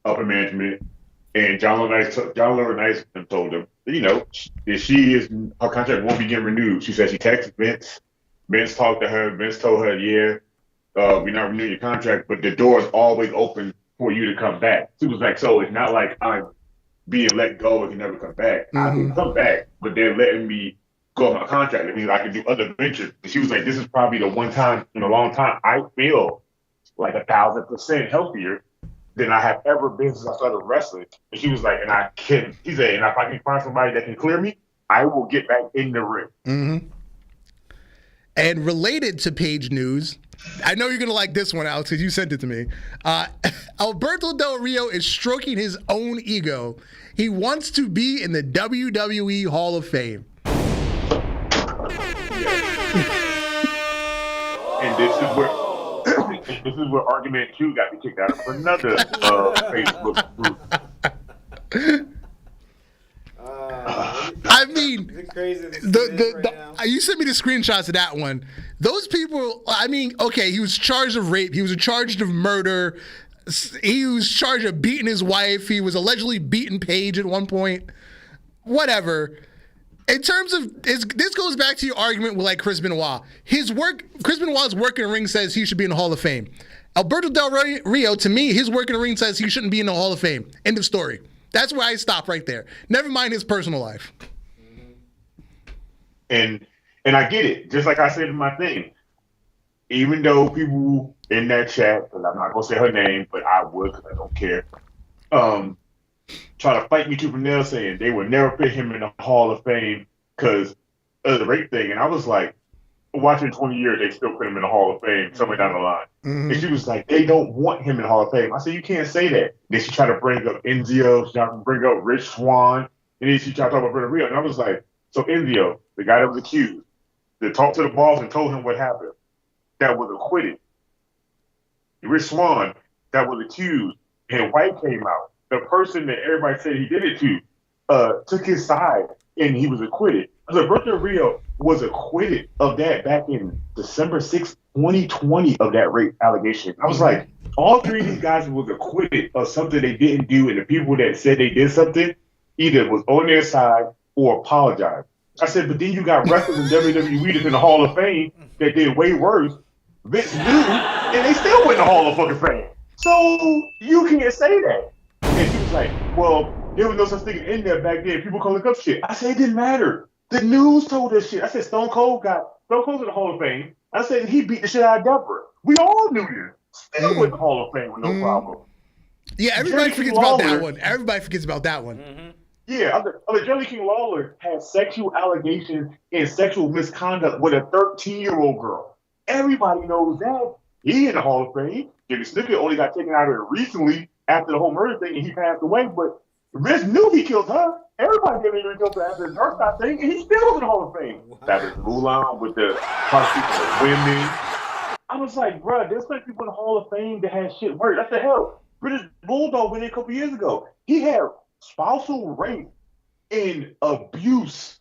upper management, and John Laurinaitis told them, you know, her contract won't be getting renewed. She said she texted Vince. Vince talked to her. Vince told her, we're not renewing your contract, but the door is always open for you to come back. She was like, so it's not like I'm being let go and can never come back. I can come back, but they're letting me go on my contract. It means I can do other ventures. And she was like, this is probably the one time in a long time I feel like 1,000% healthier than I have ever been since I started wrestling. And she was like, he said, and if I can find somebody that can clear me, I will get back in the ring. Mm-hmm. And related to Paige news, I know you're going to like this one, Alex, because you sent it to me. Alberto Del Rio is stroking his own ego. He wants to be in the WWE Hall of Fame. And this is where Argument Q got me kicked out of another Facebook group. I mean, is it crazy right now? You sent me the screenshots of that one. Those people, I mean, okay, he was charged of rape. He was charged of murder. He was charged of beating his wife. He was allegedly beating Paige at one point. whatever. In terms of this goes back to your argument with like Chris Benoit. Chris Benoit's work in the ring says he should be in the Hall of Fame. Alberto Del Rio, to me, his work in the ring says he shouldn't be in the Hall of Fame. End of story. That's where I stop right there. Never mind his personal life. And I get it. Just like I said in my thing, even though people in that chat, and I'm not gonna say her name, but I would because I don't care, try to fight me tooth and nail saying they would never put him in the Hall of Fame because of the rape thing. And I was like, watching 20 years, they still put him in the Hall of Fame somewhere down the line. And she was like, they don't want him in the Hall of Fame. I said, you can't say that. Then she tried to bring up Enzio, she tried to bring up Rich Swann, and then she tried to talk about Brother Rio. And I was like, so Enzio, the guy that was accused, that talked to the boss and told him what happened, that was acquitted. Rich Swann, that was accused, and White came out. The person that everybody said he did it to took his side, and he was acquitted. Alberto Rio was acquitted of that back in December 6th, 2020, of that rape allegation. I was like, all three of these guys was acquitted of something they didn't do, and the people that said they did something either was on their side or apologized. I said, but then you got wrestlers in WWE that's in the Hall of Fame that did way worse. Vince knew, and they still went in the Hall of fucking Fame. So you can't say that. And she was like, well, there was no such thing in there back then. People can look up shit. I said, it didn't matter. The news told us shit. I said, Stone Cold's in the Hall of Fame. I said, he beat the shit out of Deborah. We all knew this. Still went in the Hall of Fame with no problem. Yeah, everybody forgets about that one. Everybody forgets about that one. Yeah, Jerry King Lawler had sexual allegations and sexual misconduct with a 13-year-old girl. Everybody knows that. He in the Hall of Fame. Jimmy Snicket only got taken out of it recently after the whole murder thing, and he passed away. But Rich knew he killed her. Everybody knew he killed her after his birthday thing, and he still was in the Hall of Fame. That was Mulan with the prosecution of women. I was like, bro, there's like people in the Hall of Fame that had shit worse. That's the hell. British Bulldog went in a couple years ago. He had spousal rape and abuse,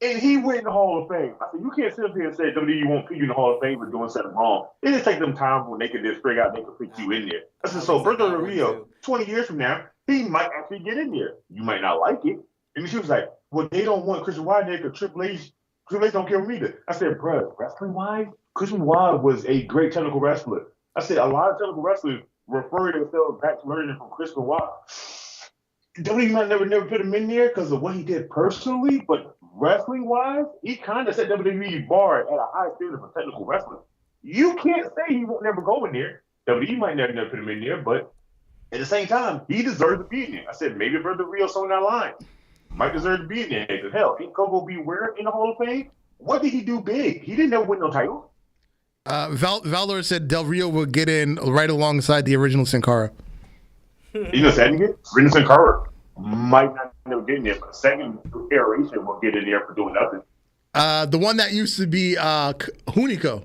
and he went in the Hall of Fame. I said, you can't sit up here and say WWE won't put you in the Hall of Fame for doing something wrong. It just take them time when they can just figure out they can put you in there. I said, so Alberto Rio, 20 years from now, he might actually get in there. You might not like it. And she was like, well, they don't want Christian Wyatt there because Triple H don't care me either. I said, bro, wrestling-wise, Christian Wyatt was a great technical wrestler. I said, a lot of technical wrestlers refer themselves back to learning from Christian Wyatt. WWE might never put him in there because of what he did personally, but wrestling-wise, he kind of set WWE bar at a high standard for technical wrestling. You can't say he won't never go in there. WWE might never put him in there, but at the same time, he deserves to be in there. I said, maybe Brother Rio on that line might deserve to be in there. Because hell, ain't Coco be where in the Hall of Fame? What did he do big? He didn't ever win no title. Valor said Del Rio will get in right alongside the original Sin Cara. You know, second Original Sin Cara might not never get in there, but the second iteration will get in there for doing nothing. The one that used to be Hunico.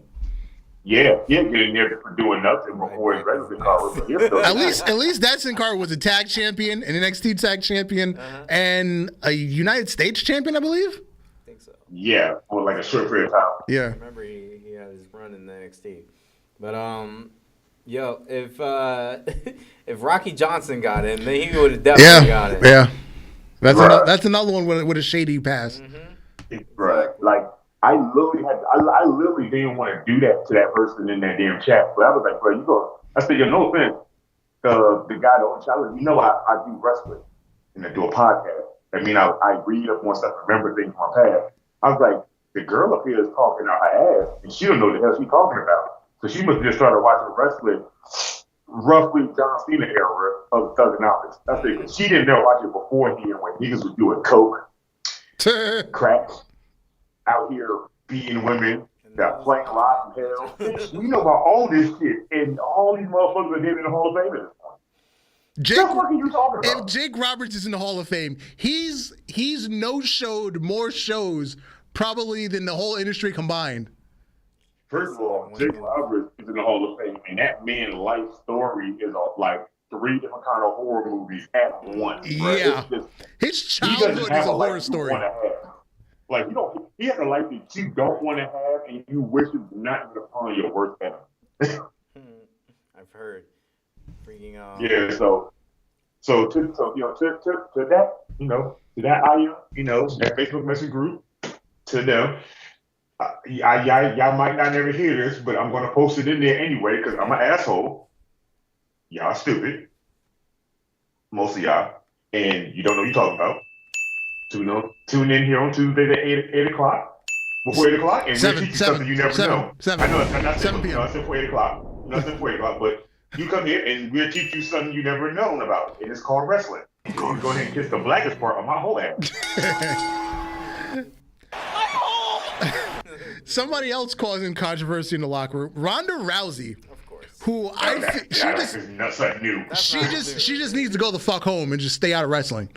Yeah, get in there for doing nothing before his regular Sin Cara. At least that Sin Cara was a tag champion, an NXT tag champion, and a United States champion, I believe. I think so. Yeah, for like a short period of time. Yeah. I remember he had his run in the NXT. But yo, if Rocky Johnson got in, then he would have definitely got in. Yeah. That's another one with a shady past. Right. Like I literally didn't want to do that to that person in that damn chat. But I was like, bro, you go. I said, yo, no offense. The guy that on challenge, I do wrestling and I do a podcast. I mean, I read up on stuff, remember things from my past. I was like, the girl up here is talking out her ass, and she don't know the hell she's talking about. So she must have just started watching wrestling roughly John Cena era of Thugonomics. I said, she didn't know watch it beforehand when niggas was doing coke, crack, out here beating women, that playing live in hell. We know about all this shit, and all these motherfuckers are getting in the Hall of Fame at this point. What are you talking about? If Jake Roberts is in the Hall of Fame, he's no-showed more shows probably than the whole industry combined. First of all, Jake Roberts is in the Hall of Fame, and that man's life story is like 3 different kind of horror movies at once. Yeah, his childhood is a horror story. Like he has a life that you don't want to have, and you wish it was not even upon your worst enemy. I've heard. Freaking Yeah, so to that, to that that Facebook message group, to them. Y'all might not never hear this, but I'm gonna post it in there anyway because I'm an asshole. Y'all stupid, most of y'all, and you don't know what you're talking about. Tune in here on Tuesday at 8 o'clock. Before 8 o'clock, and we'll teach you something you never know. I know it's not 7 p.m. Before 8 o'clock. Nothing before 8 o'clock, but you come here and we'll teach you something you never known about, and it's called wrestling. You go ahead and kiss the blackest part on my whole ass. Somebody else causing controversy in the locker room, Ronda Rousey. Of course. Who she just needs to go the fuck home and just stay out of wrestling.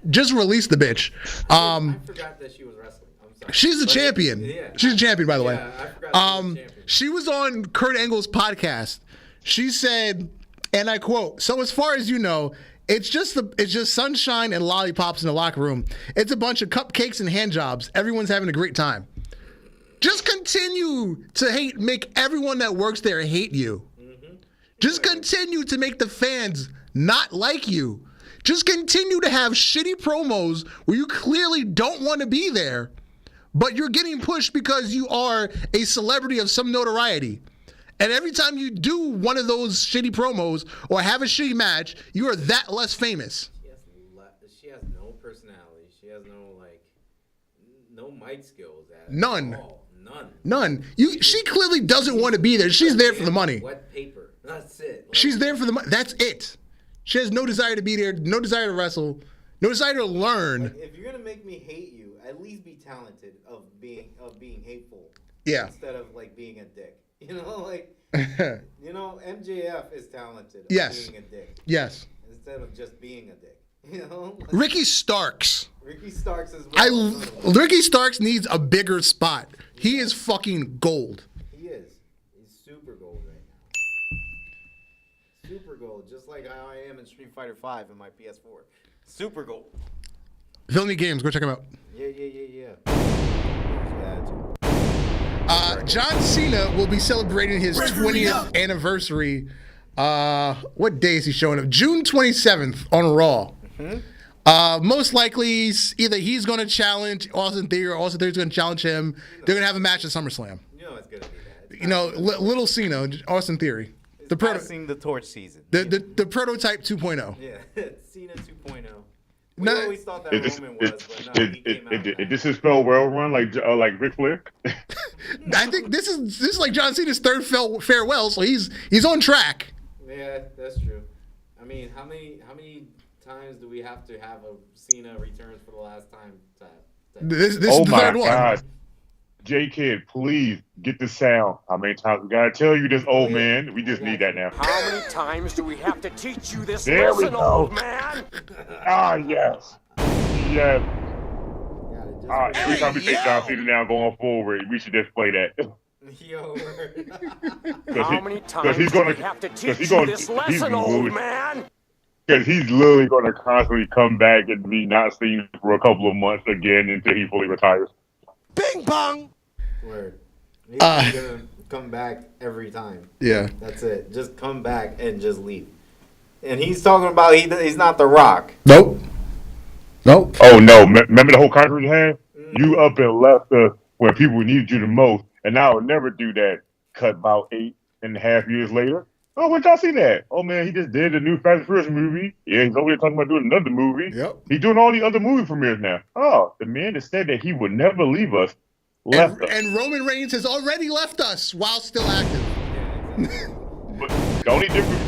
Just release the bitch. I forgot that she was wrestling. I'm sorry. She's a champion. Yeah. She's a champion, by the way. I forgot she was on Kurt Angle's podcast. She said, and I quote, "So as far as you know, it's just sunshine and lollipops in the locker room. It's a bunch of cupcakes and hand jobs. Everyone's having a great time." Just continue to make everyone that works there hate you. Mm-hmm. Just continue to make the fans not like you. Just continue to have shitty promos where you clearly don't want to be there, but you're getting pushed because you are a celebrity of some notoriety. And every time you do one of those shitty promos or have a shitty match, you are that less famous. She has no personality. She has no mic skills at None. all. None. She clearly doesn't want to be there. She's there for the money. Wet paper. That's it. She's there for the money. That's it. She has no desire to be there, no desire to wrestle, no desire to learn. If you're gonna make me hate you, at least be talented of being hateful. Yeah. Instead of being a dick. MJF is talented. Yes. Being a dick. Yes. Instead of just being a dick. Ricky Starks. Ricky Starks is. Ricky Starks needs a bigger spot. He is fucking gold. He is. He's super gold right now. Super gold, just like how I am in Street Fighter V in my PS4. Super gold. Villainy Games, go check him out. Yeah. John Cena will be celebrating his 20th anniversary. What day is he showing up? June 27th on Raw. Mm-hmm. Most likely, either he's going to challenge Austin Theory or Austin Theory's going to challenge him. They're going to have a match at SummerSlam. It's going to be that. Little Cena, Austin Theory. Passing the torch season. The prototype 2.0. Yeah, Cena 2.0. We always thought that Roman was, but no, he came out. This is spelled well run like Ric Flair. I think this is like John Cena's third farewell, so he's on track. Yeah, that's true. I mean, how many times do we have to have a Cena returns for the last time? This is the third one. God. J-Kid, please get the sound. How many times we gotta tell you this, old man? We just need that now. How many times do we have to teach you this there lesson, old man? Yes. Yes. Every time we say John Cena now going forward, we should just play that. Yo. How many times do we have to teach you this lesson, old man? Because he's literally going to constantly come back and be not seen for a couple of months again until he fully retires. Bing bong. Word. He's gonna come back every time. Yeah. That's it. Just come back and just leave. And he's talking about he's not The Rock. Nope. Oh no! Remember the whole controversy we had? You up and left us when people needed you the most, and now I'll never do that. Cut about 8.5 years later. Oh, when y'all see that? Oh man, he just did the new Fast and Furious movie. Yeah, he's over here talking about doing another movie. Yep. He's doing all the other movie premieres now. Oh, the man that said that he would never leave us left us. And Roman Reigns has already left us while still active. But the only difference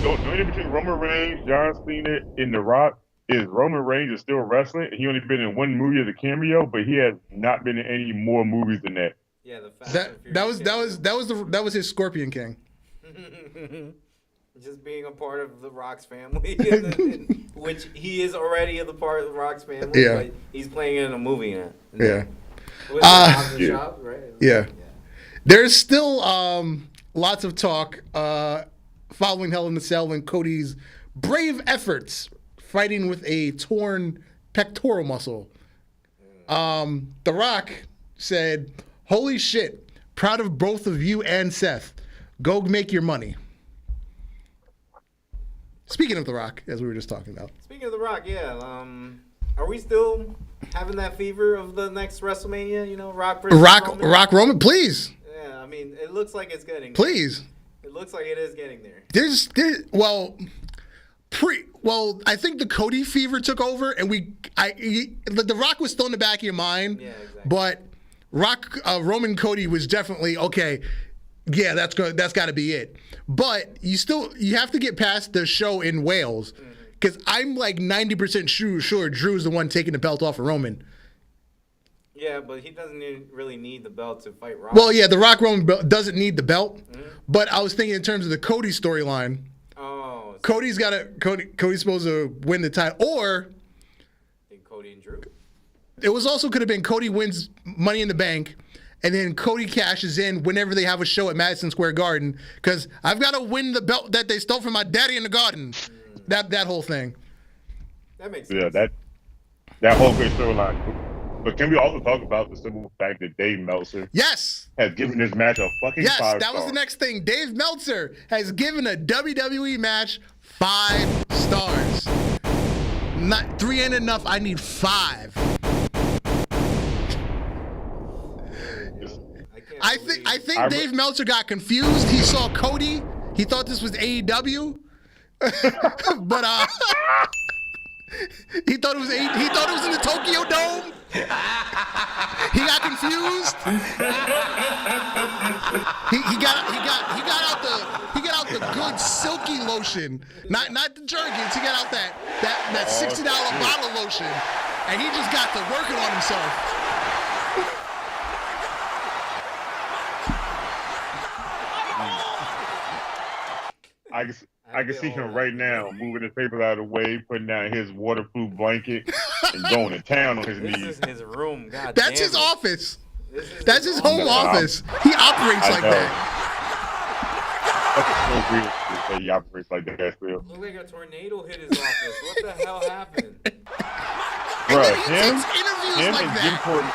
between Roman Reigns, John Cena, and The Rock is Roman Reigns is still wrestling. He only been in one movie as a cameo, but he has not been in any more movies than that. Yeah, the Fast and that was his Scorpion King. Just being a part of the Rock's family, which he is already a part of the Rock's family. Yeah. But he's playing in a movie now. Yeah. Shop, right? Yeah. There's still lots of talk following Hell in the Cell and Cody's brave efforts fighting with a torn pectoral muscle. The Rock said, "Holy shit, proud of both of you and Seth. Go make your money." Speaking of The Rock, as we were just talking about. Speaking of The Rock, yeah. Are we still having that fever of the next WrestleMania? You know, Rock versus Roman? Rock Roman, please. Yeah, I mean, it looks like it's getting there. Please. It looks like it is getting there. I think the Cody fever took over, and the Rock was still in the back of your mind. Yeah, exactly. But Roman Cody was definitely okay. Yeah, that's got to be it. But you have to get past the show in Wales, because I'm like 90% sure Drew's the one taking the belt off of Roman. Yeah, but he doesn't really need the belt to fight Rock. Well, yeah, the Rock Roman belt doesn't need the belt, but I was thinking in terms of the Cody storyline. Oh, so Cody's supposed to win the title, or Cody and Drew. It could have been Cody wins Money in the Bank, and then Cody cashes in whenever they have a show at Madison Square Garden, because I've got to win the belt that they stole from my daddy in the garden. That whole thing. That makes sense. Yeah, that whole great storyline. But can we also talk about the simple fact that Dave Meltzer has given this match a fucking 5 stars? Yes, that was the next thing. Dave Meltzer has given a WWE match 5 stars. Not 3 ain't enough. I need 5. I think Dave Meltzer got confused. He saw Cody. He thought this was AEW. But he thought it was in the Tokyo Dome. He got confused. He got out the good silky lotion, not the jergens. He got out that $60 bottle of lotion, and he just got to working on himself. I can see him right now moving his paper out of the way, putting down his waterproof blanket, and going to town on his knees. This is his room. God That's damn his it. office. That's his home office. He operates like that. That's so weird to say he operates like that still. Looked like a tornado hit his office. What the hell happened? Bruh, He takes interviews like that.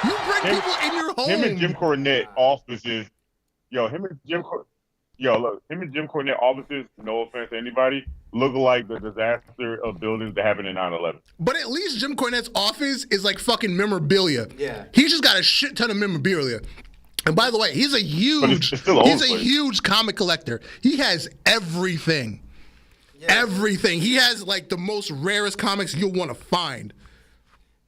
You bring people in your home. Him and Jim Cornette offices. Him and Jim Cornette offices, no offense to anybody, look like the disaster of buildings that happened in 9/11. But at least Jim Cornette's office is like fucking memorabilia. Yeah. He's just got a shit ton of memorabilia. And by the way, he's a huge comic collector. He has everything. Yeah. Everything. He has like the most rarest comics you'll want to find.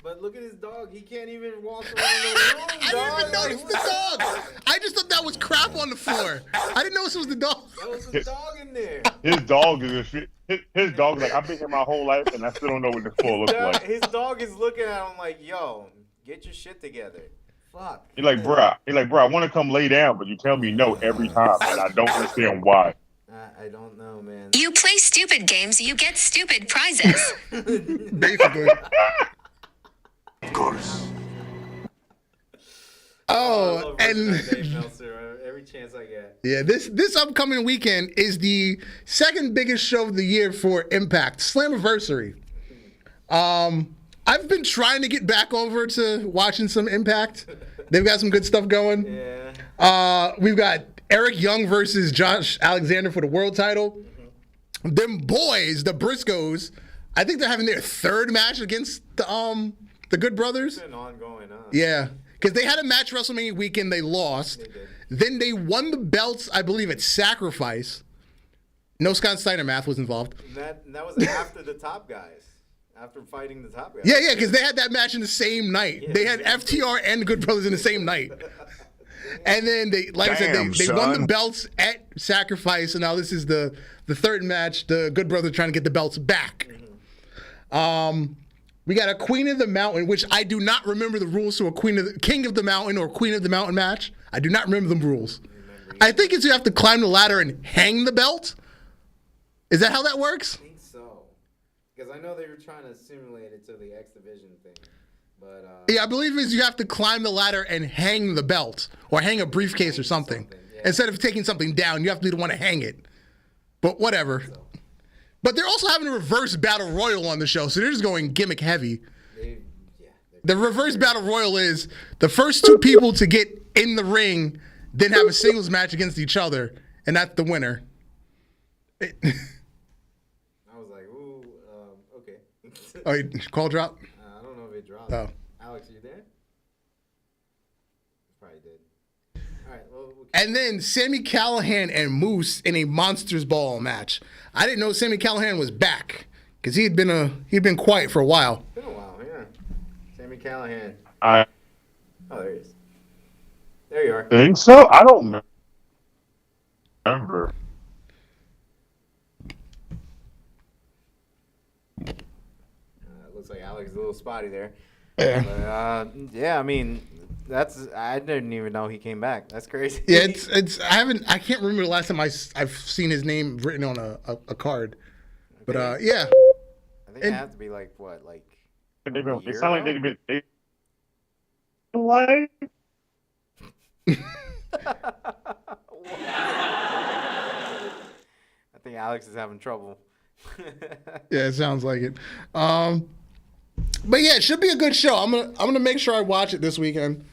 But look at his dog. He can't even walk around the room, I didn't even notice the dog. I just thought that was crap on the floor. I didn't notice it was the dog. There was a dog in there. His dog is a shit. His dog's like, I've been here my whole life, and I still don't know what this floor looks like. His dog is looking at him like, yo, get your shit together. Fuck. He's like, bruh, I want to come lay down, but you tell me no every time, and I don't understand why. I don't know, man. You play stupid games, you get stupid prizes. Basically. Of course. Oh, and Dave Meltzer, every chance I get. Yeah, this upcoming weekend is the second biggest show of the year for Impact, Slammiversary. I've been trying to get back over to watching some Impact. They've got some good stuff going. Yeah. We've got Eric Young versus Josh Alexander for the world title. Them boys, the Briscoes, I think they're having their third match against the Good Brothers. It's been ongoing, huh? Yeah, because they had a match WrestleMania weekend, they lost. They did. Then they won the belts, I believe, at Sacrifice. No Scott Steiner math was involved. That was after the top guys. After fighting the top guys. Yeah, because they had that match in the same night. Yeah, they had FTR and Good Brothers in the same night. And then they won the belts at Sacrifice, and now this is the third match. The Good Brothers trying to get the belts back. Mm-hmm. We got a Queen of the Mountain, which I do not remember the rules to a King of the Mountain or Queen of the Mountain match. I do not remember the rules. I think it's you have to climb the ladder and hang the belt. Is that how that works? I think so. Because I know they were trying to simulate it to the X Division thing. But yeah, I believe it's you have to climb the ladder and hang the belt or hang a briefcase or something. Yeah. Instead of taking something down, you have to be the one to hang it. But whatever. So. But they're also having a reverse battle royal on the show, so they're just going gimmick heavy. The reverse battle royal is the first two people to get in the ring, then have a singles match against each other, and that's the winner. I was like, ooh, okay. Oh, call drop? I don't know if it dropped. Oh. Alex Probably did. All right. Well, And then Sami Callihan and Moose in a Monsters Ball match. I didn't know Sami Callihan was back because he'd been quiet for a while. It's been a while, yeah. Sami Callihan. I Oh, there he is. There you are. think so. I don't remember. Looks like Alex is a little spotty there. Yeah. But, yeah, I mean, I didn't even know he came back. That's crazy. Yeah, I can't remember the last time I've seen his name written on a card. But yeah. I think it has to be like what, like. It sound like they've been. What? I think Alex is having trouble. Yeah, it sounds like it. But yeah, it should be a good show. I'm gonna make sure I watch it this weekend.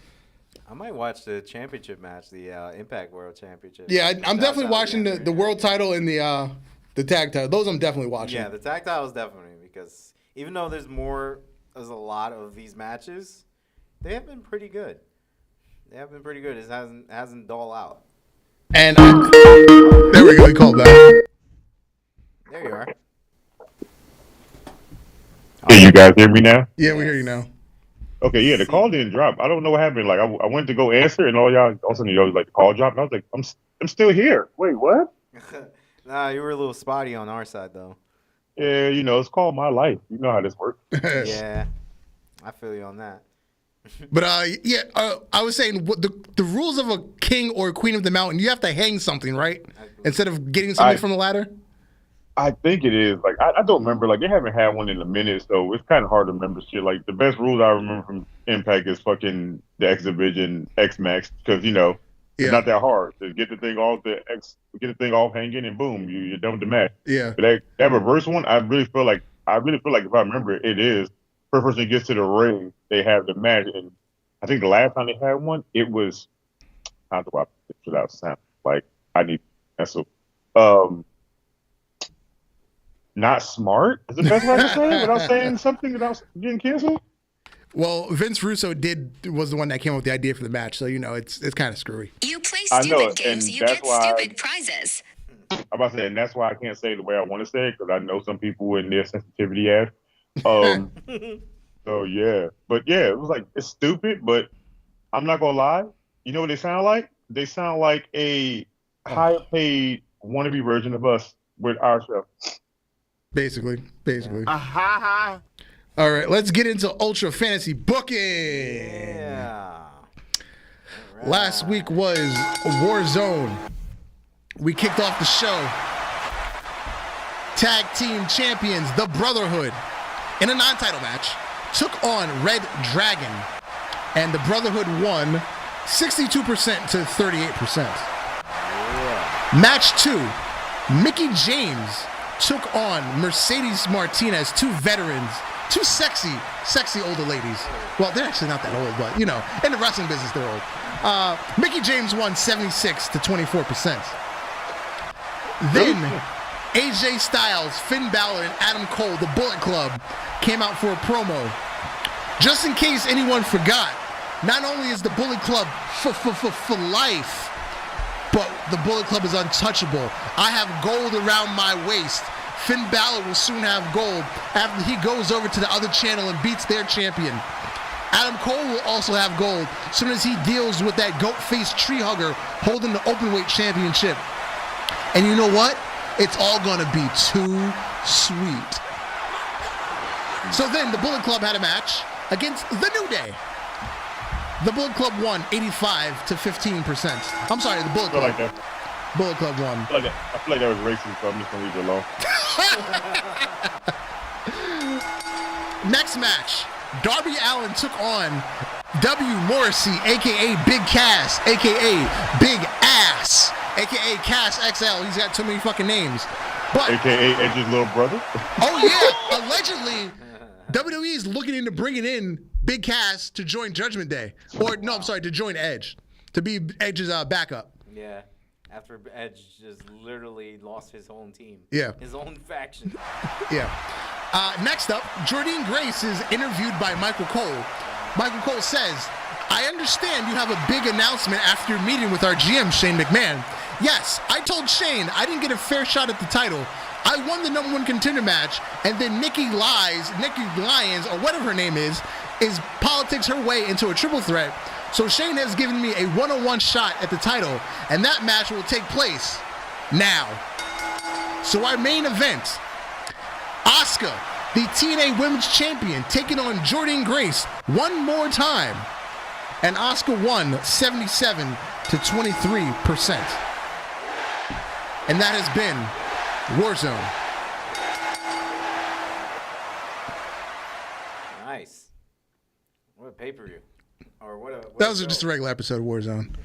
I might watch the championship match, the Impact World Championship. Yeah, I'm definitely watching the world title and the tag title. Those I'm definitely watching. Yeah, the tag title is definitely, because even though there's a lot of these matches, they have been pretty good. It hasn't dull out. And there we go. He called back. There you are. Can you guys hear me now? Yeah, we hear you now. Okay, yeah, the call didn't drop. I don't know what happened. Like, I went to go answer, and all of a sudden, like, the call dropped, and I was like, I'm still here. Wait, what? Nah, you were a little spotty on our side, though. Yeah, it's called my life. You know how this works. Yeah, I feel you on that. But yeah, I was saying the rules of a king or queen of the mountain, you have to hang something, right? Instead of getting something from the ladder. I think it is. Like, I don't remember. Like, they haven't had one in a minute, so it's kind of hard to remember shit. Like, the best rules I remember from Impact is fucking the X Division X Max, because it's not that hard. Just get the thing off hanging, and boom, you're done with the match. Yeah. But that reverse one, I really feel like if I remember it is first person gets to the ring, they have the match, and I think the last time they had one, it was how do I put it without sound? Like, I need that's so not smart is the best way to say it without saying something without getting canceled. Well, Vince Russo was the one that came up with the idea for the match, so it's kind of screwy. You play I know stupid it, games, and you that's get why stupid prizes. I'm about to say, and that's why I can't say it the way I want to say it, because I know some people in their sensitivity as. So yeah, but yeah, it was like, it's stupid, but I'm not gonna lie. You know what they sound like? They sound like a higher paid wannabe version of us with our show. Basically. Ha All right, let's get into Ultra Fantasy Booking. Yeah. Right. Last week was Warzone. We kicked off the show. Tag team champions, the Brotherhood, in a non-title match, took on Red Dragon, and the Brotherhood won 62% to 38%. Yeah. Match 2, Mickie James took on Mercedes Martinez, two veterans, two sexy older ladies. Well, they're actually not that old, but in the wrestling business, they're old. Mickie James won 76 to 24%. Then AJ Styles, Finn Balor, and Adam Cole, the Bullet Club, came out for a promo. Just in case anyone forgot, not only is the Bullet Club for life, but the Bullet Club is untouchable. I have gold around my waist. Finn Balor will soon have gold after he goes over to the other channel and beats their champion. Adam Cole will also have gold as soon as he deals with that goat-faced tree hugger holding the Openweight Championship. And you know what? It's all going to be too sweet. So then the Bullet Club had a match against the New Day. The Bullet Club won 85 to 15%. I'm sorry, the Bullet Club. I feel like that. Bullet Club won. I feel like that was racist, so I'm just gonna leave it alone. Next match, Darby Allin took on W. Morrissey, a.k.a. Big Cass, a.k.a. Big Ass, a.k.a. Cass XL. He's got too many fucking names. But A.k.a. Edge's little brother. oh yeah, allegedly, WWE is looking into bringing in Big Cass to join Judgment Day. Or, no, I'm sorry, to join Edge. To be Edge's backup. Yeah. After Edge just literally lost his own team. Yeah. His own faction. Yeah. Next up, Jordynne Grace is interviewed by Michael Cole. Michael Cole says, I I understand you have a big announcement after your meeting with our GM, Shane McMahon. Yes, I told Shane I didn't get a fair shot at the title. I won the #1 contender match, and then Nikki Lyons, or whatever her name is politics her way into a triple threat. So Shane has given me a one-on-one shot at the title, and that match will take place now. So our main event, Asuka, the TNA Women's Champion, taking on Jordynne Grace one more time. And Asuka won 77 to 23%. And that has been Warzone. Nice. What a pay-per-view. Or what That was just a regular episode of Warzone.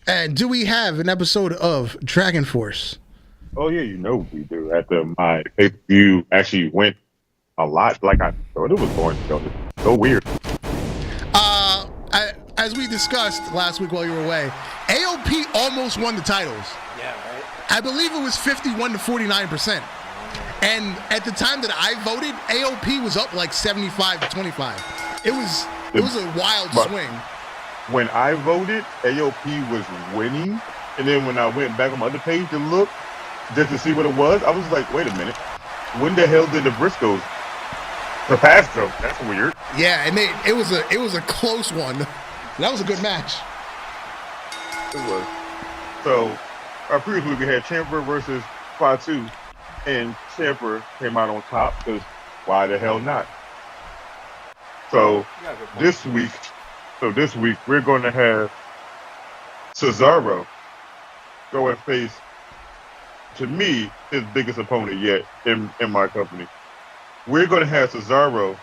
And do we have an episode of Dragonforce? Oh yeah, you know we do. My pay-per-view actually went a lot like I thought it was going to go. So weird. As we discussed last week while you were away, AOP almost won the titles. Yeah, right. I believe it was 51 to 49%. And at the time that I voted, AOP was up like 75 to 25. It was a wild swing. When I voted, AOP was winning, and then when I went back on my other page to look just to see what it was, I was like, wait a minute, when the hell did the Briscoes surpass them? That's weird. Yeah, and it was a close one. That was a good match. It was. So, our previous week we had Ciampa versus Fatu, and Ciampa came out on top because why the hell not? So this week we're going to have Cesaro go and face, to me, his biggest opponent yet in my company. We're going to have Cesaro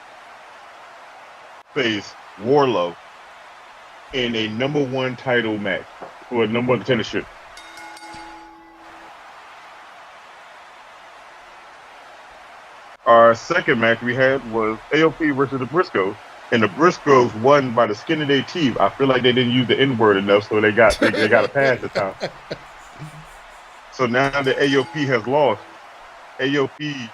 face Wardlow in a #1 title match for a #1 contendership. Our second match we had was AOP versus the Briscoes, and the Briscoes won by the skin of their teeth. I feel like they didn't use the N-word enough, so they got a pass this time. So now that AOP has lost, AOP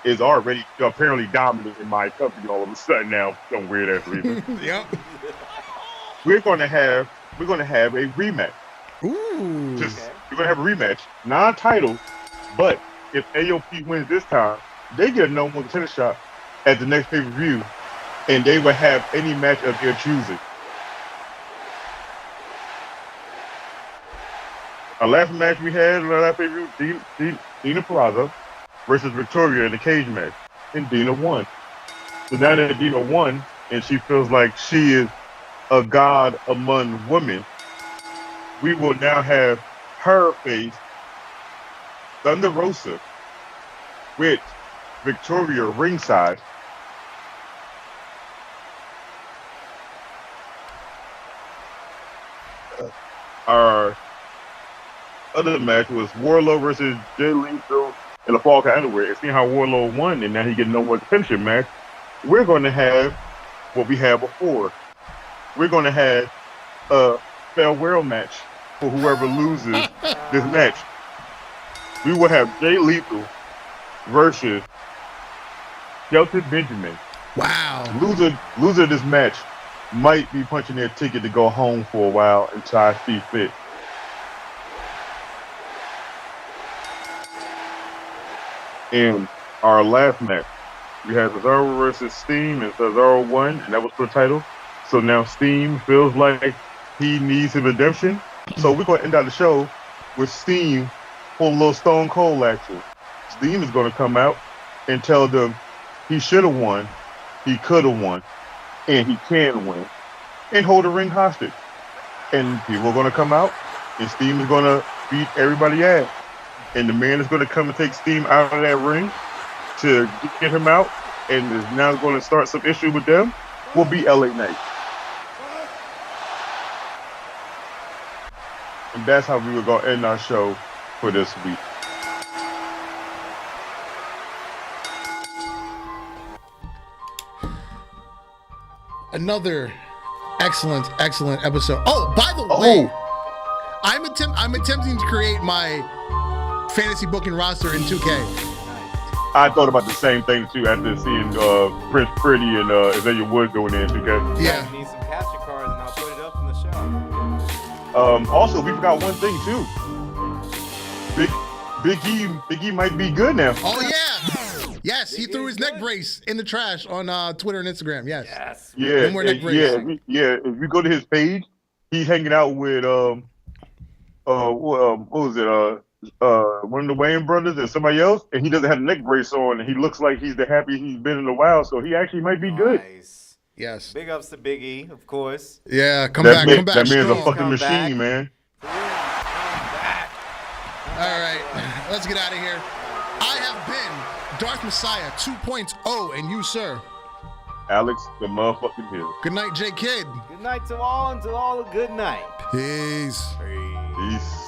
is already apparently dominant in my company all of a sudden now, some weird ass reason. Yep. We're gonna have a rematch. Ooh. We're gonna have a rematch, non-title, but if AOP wins this time, they get a #1 contender shot at the next pay-per-view, and they will have any match of their choosing. Our last match we had in our last pay-per-view, Dina Purrazzo versus Victoria in the cage match, and Dina won. So now that Dina won, and she feels like she is a god among women, we will now have her face Thunder Rosa with Victoria ringside. Our other match was Wardlow versus Jay Lethal in the Fall Count Anywhere. And seeing how Wardlow won and now he getting #1 contendership match, we're going to have what we had before. We're going to have a farewell match for whoever loses this match. We will have Jay Lethal versus Shelton Benjamin. Wow. Loser of this match might be punching their ticket to go home for a while until I see fit. And our last match, we had Cesaro versus Steam, and Cesaro won, and that was for the title. So now Steam feels like he needs his redemption. So we're going to end out the show with Steam pulling a little Stone Cold action. Steam is going to come out and tell them he should have won, he could have won, and he can win, and hold the ring hostage. And people are going to come out, and Steam is going to beat everybody ass. And the man is going to come and take Steam out of that ring to get him out, and is now going to start some issue with them, will be LA Knight. And that's how we were going to end our show for this week. Another excellent episode. Oh, by the way, I'm attempting to create my fantasy booking roster in 2K. I thought about the same thing too after seeing Prince Pretty and Xavier Woods going in 2K. Yeah. Need some capture cards and Also, we forgot one thing too. Big E might be good now. Oh yeah. Yes, he threw his neck brace in the trash on Twitter and Instagram. Yes. Yes. Yeah, No more neck brace. yeah. If you go to his page, he's hanging out with what was it? One of the Wayne brothers and somebody else, and he doesn't have a neck brace on, and he looks like he's the happiest he's been in a while. So he actually might be good. Nice. Yes. Big ups to Big E, of course. Yeah, come back That man's a strong. fucking Come machine, back. man. All right, let's get out of here. I have been Darth Messiah 2.0, and you, sir. Alex, the motherfucking Hill. Good night, J Kid. Good night to all, and to all a good night. Peace. Peace.